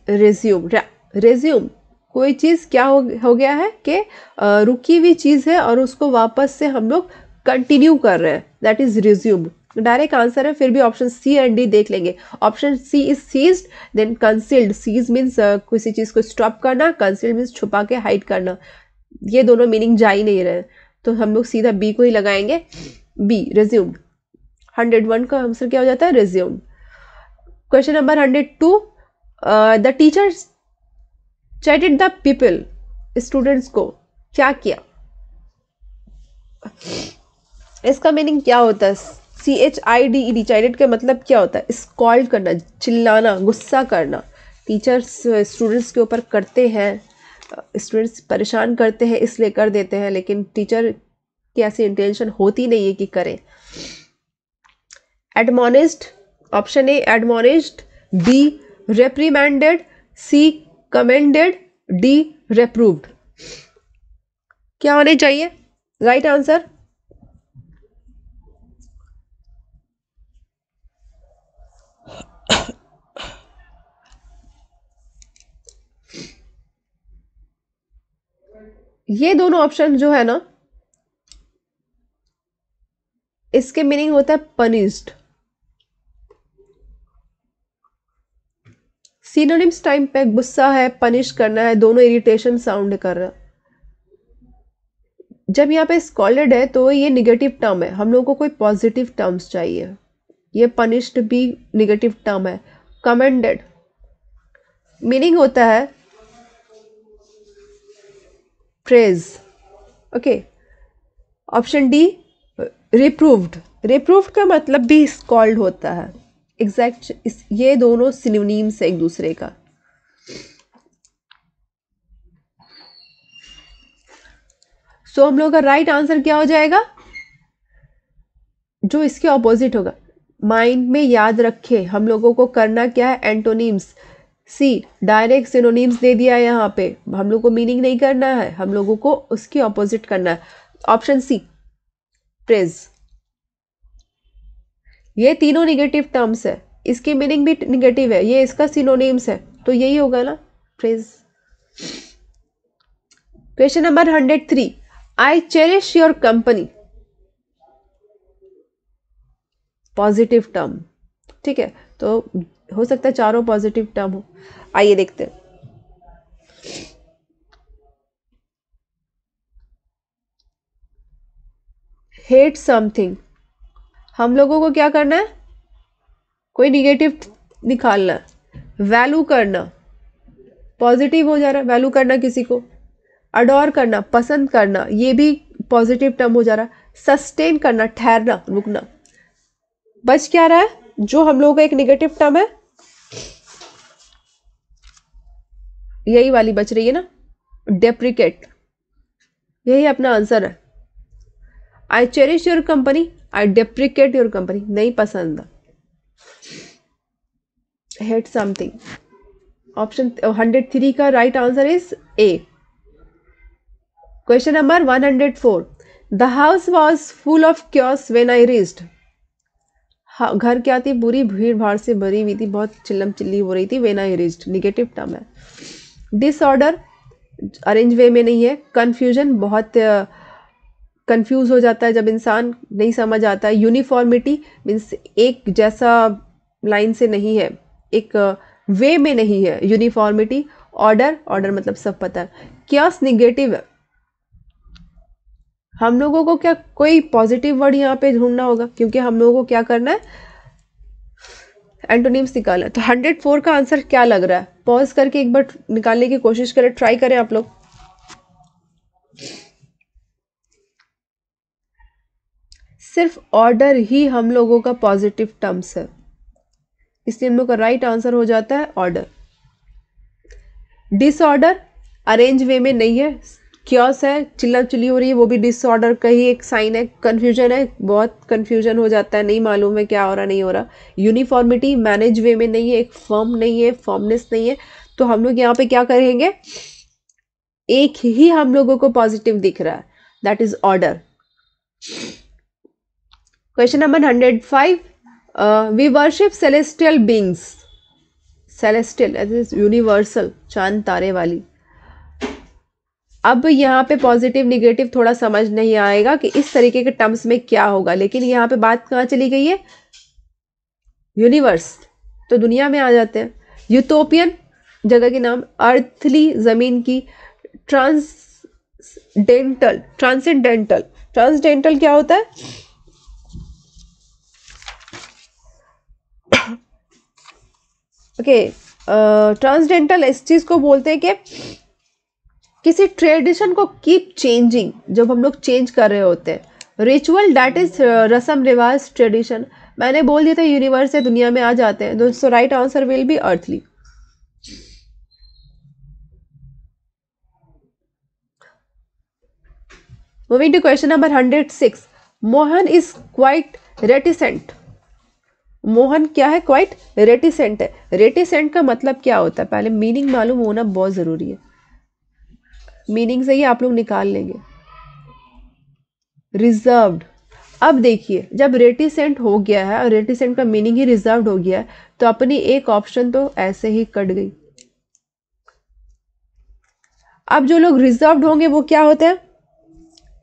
रेज्यूम कोई चीज क्या हो गया है कि रुकी हुई चीज है और उसको वापस से हम लोग कंटिन्यू कर रहे हैं, that is resume. Direct answer है, फिर भी ऑप्शन सी एंड डी देख लेंगे। Option C is seized, then concealed. Seize means किसी चीज को स्टॉप करना, कंसील्ड मीन्स छुपा के हाइड करना। ये दोनों मीनिंग जा ही नहीं रहे, तो हम लोग सीधा बी को ही लगाएंगे। B resumed. 101 का आंसर क्या हो जाता है? Resumed. Question number 102। The teacher chatted the people, students को क्या किया? इसका मीनिंग क्या होता है? CHIDED, चैटेड का मतलब क्या होता है? स्कॉल्ड करना, चिल्लाना, गुस्सा करना। टीचर्स स्टूडेंट्स के ऊपर करते हैं, स्टूडेंट्स परेशान करते हैं इसलिए कर देते हैं, लेकिन टीचर की ऐसी इंटेंशन होती नहीं है कि करें। Admonished, option A admonished, B reprimanded, C commended, D reproved. क्या होने चाहिए राइट आंसर? ये दोनों ऑप्शन जो है ना, इसके मीनिंग होता है पनिश्ड। सिनोनिम्स टाइम पे गुस्सा है, पनिश करना है, दोनों इरिटेशन साउंड कर रहा है। जब यहाँ पे स्कॉल्डेड है तो ये निगेटिव टर्म है, हम लोगों को कोई पॉजिटिव टर्म्स चाहिए। ये पनिश्ड भी निगेटिव टर्म है। कमेंडेड मीनिंग होता है praise. Okay, option D reproved. Reproved का मतलब भी स्कॉल्ड होता है। एग्जैक्ट ये दोनों सिनोनिम्स है एक दूसरे का। सो हम लोग का राइट आंसर क्या हो जाएगा, जो इसके ऑपोजिट होगा। माइंड में याद रखे हम लोगों को करना क्या है, एंटोनिम्स। सी डायरेक्ट सिनोनिम्स दे दिया है यहाँ पे, हम लोग को मीनिंग नहीं करना है, हम लोगों को उसके ऑपोजिट करना है। Option C praise. ये तीनों निगेटिव टर्म्स है, इसकी मीनिंग भी निगेटिव है, ये इसका सिनोनिम्स है, तो यही होगा ना, praise. Question number 103, I cherish your company. Positive term, ठीक है, तो हो सकता है चारों पॉजिटिव टर्म हो। आइए देखते हैं। हेट समथिंग, हम लोगों को क्या करना है, कोई निगेटिव निकालना है। वैल्यू करना, पॉजिटिव हो जा रहा है, वैल्यू करना किसी को। अडोर करना, पसंद करना, ये भी पॉजिटिव टर्म हो जा रहा है। सस्टेन करना, ठहरना, रुकना। बच क्या रहा है, जो हम लोगों का एक निगेटिव टर्म है, यही वाली बच रही है ना, डेप्रिकेट। यही अपना आंसर है। I cherish your company, I deprecate your company, नहीं पसंद। Hate something. ऑप्शन 103 का right answer is a. Question number 104, the house was full of chaos when I reached. घर क्या थी, बुरी भीड़ भाड़ से भरी हुई थी, बहुत चिल्लम चिल्ली हो रही थी। When I reached negative term है। डिसऑर्डर अरेंज वे में नहीं है। कंफ्यूजन, बहुत कंफ्यूज हो जाता है जब इंसान नहीं समझ आता है। यूनिफॉर्मिटी मीन्स एक जैसा लाइन से नहीं है, एक वे में नहीं है यूनिफॉर्मिटी। ऑर्डर, ऑर्डर मतलब सब पता है। क्योस निगेटिव है। हम लोगों को क्या कोई पॉजिटिव वर्ड यहाँ पे ढूंढना होगा, क्योंकि हम लोगों को क्या करना है, एंटोनिम्स निकालना है। तो 104 का आंसर क्या लग रहा है, पॉज करके एक बार निकालने की कोशिश करें, ट्राई करें आप लोग। सिर्फ ऑर्डर ही हम लोगों का पॉजिटिव टर्म्स है, इसलिए हम लोग का राइट आंसर हो जाता है ऑर्डर। डिसऑर्डर अरेंज वे में नहीं है। क्योस है, चिल्ला चिल्ली हो रही है, वो भी डिसऑर्डर का ही एक साइन है। कंफ्यूजन है, बहुत कंफ्यूजन हो जाता है, नहीं मालूम है क्या हो रहा नहीं हो रहा। यूनिफॉर्मिटी मैनेज वे में नहीं है, एक फर्म नहीं है, फर्मनेस नहीं है। तो हम लोग यहाँ पे क्या करेंगे, एक ही हम लोगों को पॉजिटिव दिख रहा है, that is order. Question number 105, we worship celestial beings. Celestial as is universal, चांद तारे वाली। अब यहाँ पे पॉजिटिव निगेटिव थोड़ा समझ नहीं आएगा कि इस तरीके के टर्म्स में क्या होगा, लेकिन यहाँ पे बात कहाँ चली गई है, यूनिवर्स, तो दुनिया में आ जाते हैं। यूटोपियन जगह के नाम, अर्थली जमीन की। ट्रांसडेंटल, ट्रांसेंडेंटल, ट्रांसडेंटल क्या होता है, ओके, ट्रांसडेंटल इस चीज को बोलते हैं कि किसी ट्रेडिशन को कीप चेंजिंग, जब हम लोग चेंज कर रहे होते हैं। रिचुअल दैट इज रस्म रिवाज ट्रेडिशन। मैंने बोल दिया था यूनिवर्स है, दुनिया में आ जाते हैं, दोस्तों right answer will be earthly. Moving to question number 106, Mohan is quite reticent. Mohan क्या है, क्वाइट रेटिसेंट है। रेटिसेंट का मतलब क्या होता है, पहले मीनिंग मालूम होना बहुत जरूरी है, मीनिंग से ही आप लोग निकाल लेंगे। रिजर्व्ड, अब देखिए जब रेटिसेंट हो गया है और रेटिसेंट का मीनिंग ही रिजर्व्ड हो गया है, तो अपनी एक ऑप्शन तो ऐसे ही कट गई। अब जो लोग रिजर्व्ड होंगे वो क्या होते हैं,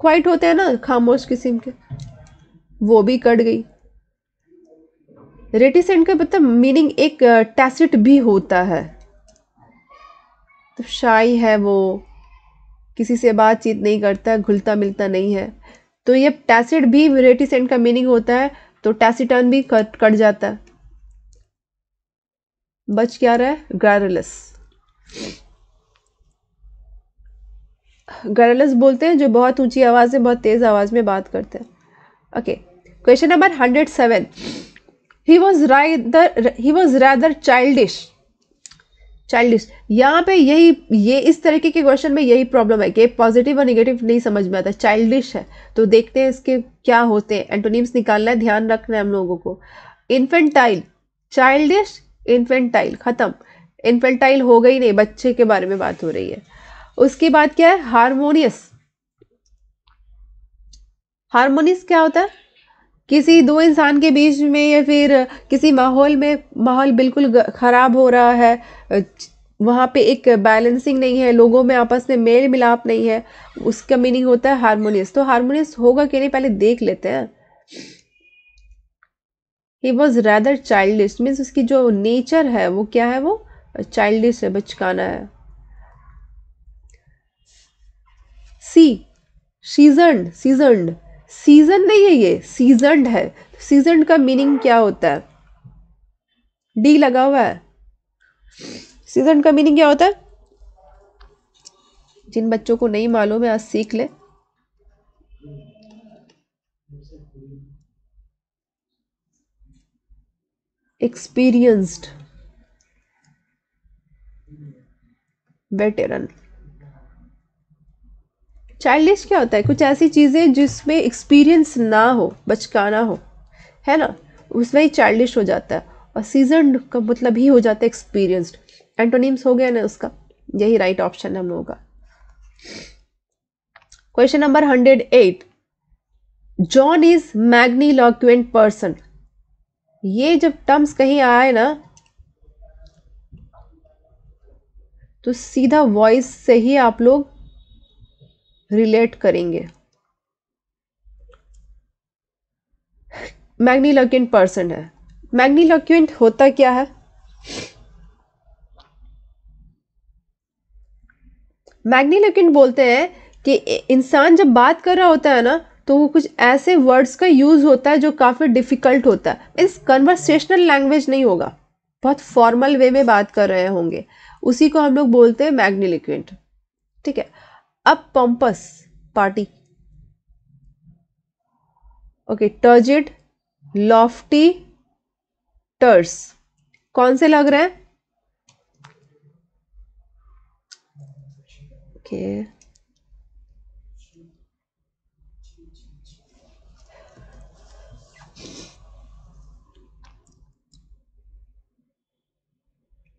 क्वाइट होते हैं ना, खामोश किस्म के, वो भी कट गई। रेटिसेंट का मतलब मीनिंग एक टैसिट भी होता है, तो शाई है वो, किसी से बातचीत नहीं करता, घुलता मिलता नहीं है, तो ये टैसिट भी रेटिसेंट का मीनिंग होता है, तो टैसिटर्न भी कट जाता है। बच क्या रहा है, ग्रारलस। गरलस बोलते हैं जो बहुत ऊंची आवाज में, बहुत तेज आवाज में बात करते हैं। Okay, question number 107, he was rather childish. यहाँ पे ये इस तरीके के क्वेश्चन में यही प्रॉब्लम है कि पॉजिटिव और निगेटिव नहीं समझ में आता। चाइल्डिश है तो देखते हैं इसके क्या होते हैं, एंटोनिम्स निकालना है, ध्यान रखना है हम लोगों को। इन्फेंटाइल, चाइल्डिश, इन्फेंटाइल, खत्म। इन्फेंटाइल हो गई नहीं, बच्चे के बारे में बात हो रही है। उसके बाद क्या है, हार्मोनियस। हार्मोनियस क्या होता है, किसी दो इंसान के बीच में या फिर किसी माहौल में, माहौल बिल्कुल खराब हो रहा है, वहां पे एक बैलेंसिंग नहीं है, लोगों में आपस में मेल मिलाप नहीं है, उसका मीनिंग होता है हार्मोनियस। तो हार्मोनियस होगा कि नहीं पहले देख लेते हैं। He was rather childish means उसकी जो नेचर है वो क्या है, वो चाइल्डिश है, बचकाना है। सी, सीजन्ड, सीजन्ड, सीजन नहीं है ये, सीजन्ड है। सीजन्ड का मीनिंग क्या होता है, डी लगा हुआ है। सीजन्ड का मीनिंग क्या होता है, जिन बच्चों को नहीं मालूम है आज सीख ले। Experienced, veteran. चाइल्डिश क्या होता है, कुछ ऐसी चीजें जिसमें एक्सपीरियंस ना हो, बचकाना हो, है ना, उसमें ही चाइल्डिश हो जाता है। और सीजन्ड का मतलब ही हो जाता है एक्सपीरियंस्ड। एंटोनिम्स हो गया ना उसका, यही राइट ऑप्शन है हम लोगों का। Question number 108, John is magniloquent person. ये जब टर्म्स कहीं आए ना तो सीधा वॉइस से ही आप लोग रिलेट करेंगे। मैग्नीलोक्वेंट पर्सन है। मैग्नीलोक्वेंट होता क्या है, मैग्नीलोक्वेंट बोलते हैं कि इंसान जब बात कर रहा होता है ना तो वो कुछ ऐसे वर्ड्स का यूज होता है जो काफी डिफिकल्ट होता है। इस कन्वर्सेशनल लैंग्वेज नहीं होगा, बहुत फॉर्मल वे में बात कर रहे होंगे, उसी को हम लोग बोलते हैं मैग्नीलोक्वेंट। ठीक है, अब pompous, party. Okay, turgid, lofty, terse, कौन से लग रहे हैं? Okay,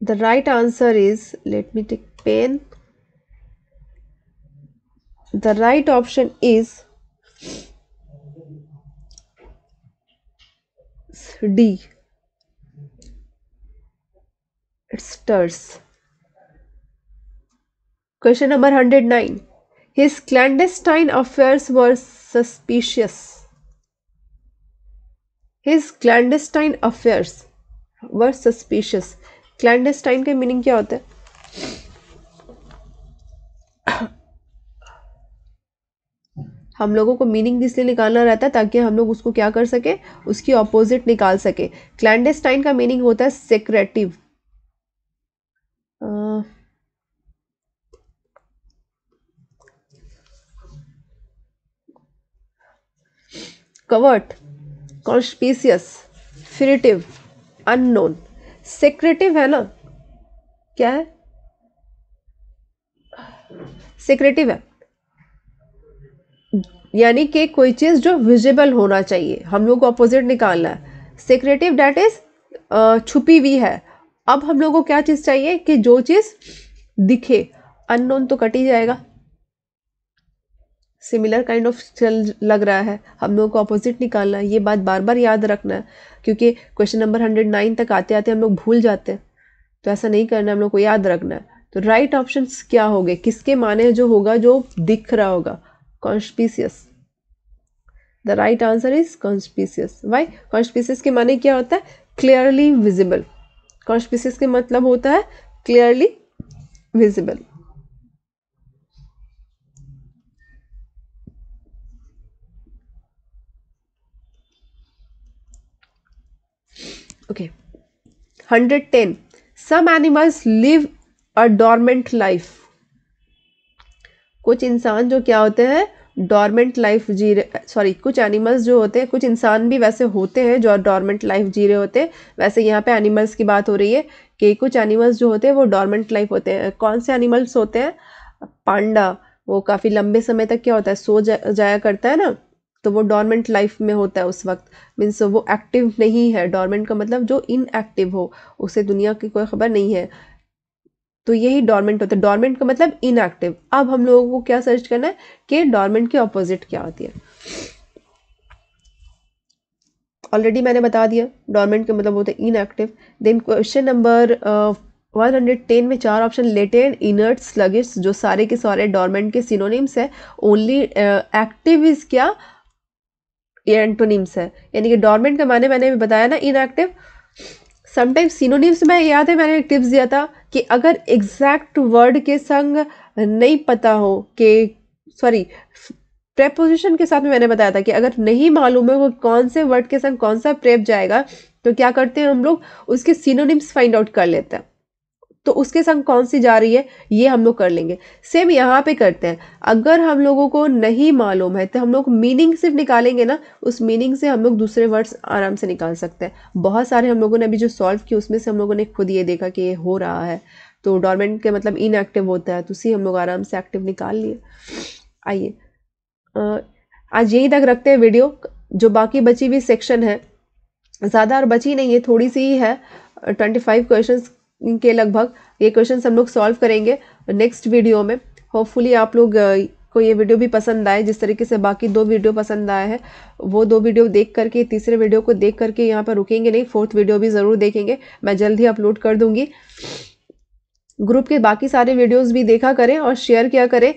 the right answer is, let me take pen, the right option is D, it's Turs. Question number 109, his clandestine affairs were suspicious. His clandestine affairs were suspicious. Clandestine का meaning क्या होता है? हम लोगों को मीनिंग इसलिए निकालना रहता है ताकि हम लोग उसको क्या कर सके, उसकी ऑपोजिट निकाल सके। क्लैंडेस्टाइन का मीनिंग होता है secretive. Covert, conspicuous, furtive, unknown. Secretive है ना, क्या है, सेक्रेटिव है, यानी कि कोई चीज जो विजिबल होना चाहिए, हम लोग को अपोजिट निकालना है। सेक्रेटिव डेट इज छुपी हुई है। अब हम लोग को क्या चीज चाहिए कि जो चीज दिखे। अननोन तो कट ही जाएगा, सिमिलर काइंड ऑफ चल लग रहा है, हम लोग को अपोजिट निकालना है। ये बात बार बार याद रखना है क्योंकि क्वेश्चन नंबर 109 तक आते आते हम लोग भूल जाते हैं, तो ऐसा नहीं करना है, हम लोग को याद रखना है। तो राइट ऑप्शन क्या हो गए, किसके माने जो होगा, जो दिख रहा होगा, conspicuous. The right answer is conspicuous. Why, conspicuous के माने क्या होता है, क्लियरली विजिबल। कॉन्स्पिशियस के मतलब होता है clearly visible. Okay, 110. Some animals live a dormant life. कुछ इंसान जो क्या होते हैं, डॉर्मेंट लाइफ जी रहे, सॉरी कुछ एनिमल्स जो होते हैं, कुछ इंसान भी वैसे होते हैं जो डॉर्मेंट लाइफ जी रहे होते हैं। वैसे यहाँ पे एनिमल्स की बात हो रही है कि कुछ एनिमल्स जो होते हैं वो डॉर्मेंट लाइफ होते हैं। कौन से एनिमल्स होते हैं? पांडा, वो काफ़ी लंबे समय तक क्या होता है, सो जाया करता है ना, तो वो डॉर्मेंट लाइफ में होता है उस वक्त। मीन्स वो एक्टिव नहीं है। डॉर्मेंट का मतलब जो इनएक्टिव हो, उसे दुनिया की कोई खबर नहीं है, तो यही डॉर्मेंट होता है। डॉर्मेंट का मतलब इनएक्टिव। अब हम लोगों को क्या सर्च करना है कि डॉर्मेंट की ऑपोजिट क्या होती है। ऑलरेडी मैंने बता दिया, डॉर्मेंट का मतलब होता है इनएक्टिव। देन क्वेश्चन नंबर 110 में 4 ऑप्शन, लेटेंट, इनर्ट, स्लगिश, जो सारे के सारे डॉर्मेंट के सिनोनिम्स है। ओनली एक्टिव इज क्या, एंटोनिम्स है। यानी कि डॉर्मेंट का माने मैंने भी बताया ना, इनएक्टिव। समटाइम्स सिनोनिम्स में याद है मैंने एक टिप्स दिया था कि अगर एग्जैक्ट वर्ड के संग नहीं पता हो कि, सॉरी प्रेपोजिशन के साथ में मैंने बताया था कि अगर नहीं मालूम है वो कौन से वर्ड के संग कौन सा प्रेप जाएगा, तो क्या करते हैं हम लोग, उसके सिनोनिम्स फाइंड आउट कर लेते हैं, तो उसके संग कौन सी जा रही है ये हम लोग कर लेंगे। सेम यहाँ पे करते हैं। अगर हम लोगों को नहीं मालूम है तो हम लोग मीनिंग सिर्फ निकालेंगे ना, उस मीनिंग से हम लोग दूसरे वर्ड्स आराम से निकाल सकते हैं। बहुत सारे हम लोगों ने अभी जो सॉल्व किए उसमें से हम लोगों ने खुद ये देखा कि ये हो रहा है। तो डॉर्मेंट के मतलब इनएक्टिव होता है, तो उसी हम लोग आराम से एक्टिव निकाल लिए। आइए आज यहीं तक रखते हैं वीडियो। जो बाकी बची हुई सेक्शन है, ज़्यादा और बची नहीं है, थोड़ी सी ही है, 25 क्वेश्चंस के लगभग। ये क्वेश्चंस हम लोग सॉल्व करेंगे नेक्स्ट वीडियो में। होपफुली आप लोग को ये वीडियो भी पसंद आए, जिस तरीके से बाकी 2 वीडियो पसंद आए हैं। वो 2 वीडियो देख करके, तीसरे वीडियो को देख करके यहाँ पर रुकेंगे नहीं, 4th वीडियो भी ज़रूर देखेंगे। मैं जल्द ही अपलोड कर दूंगी। ग्रुप के बाकी सारे वीडियोज़ भी देखा करें और शेयर किया करें।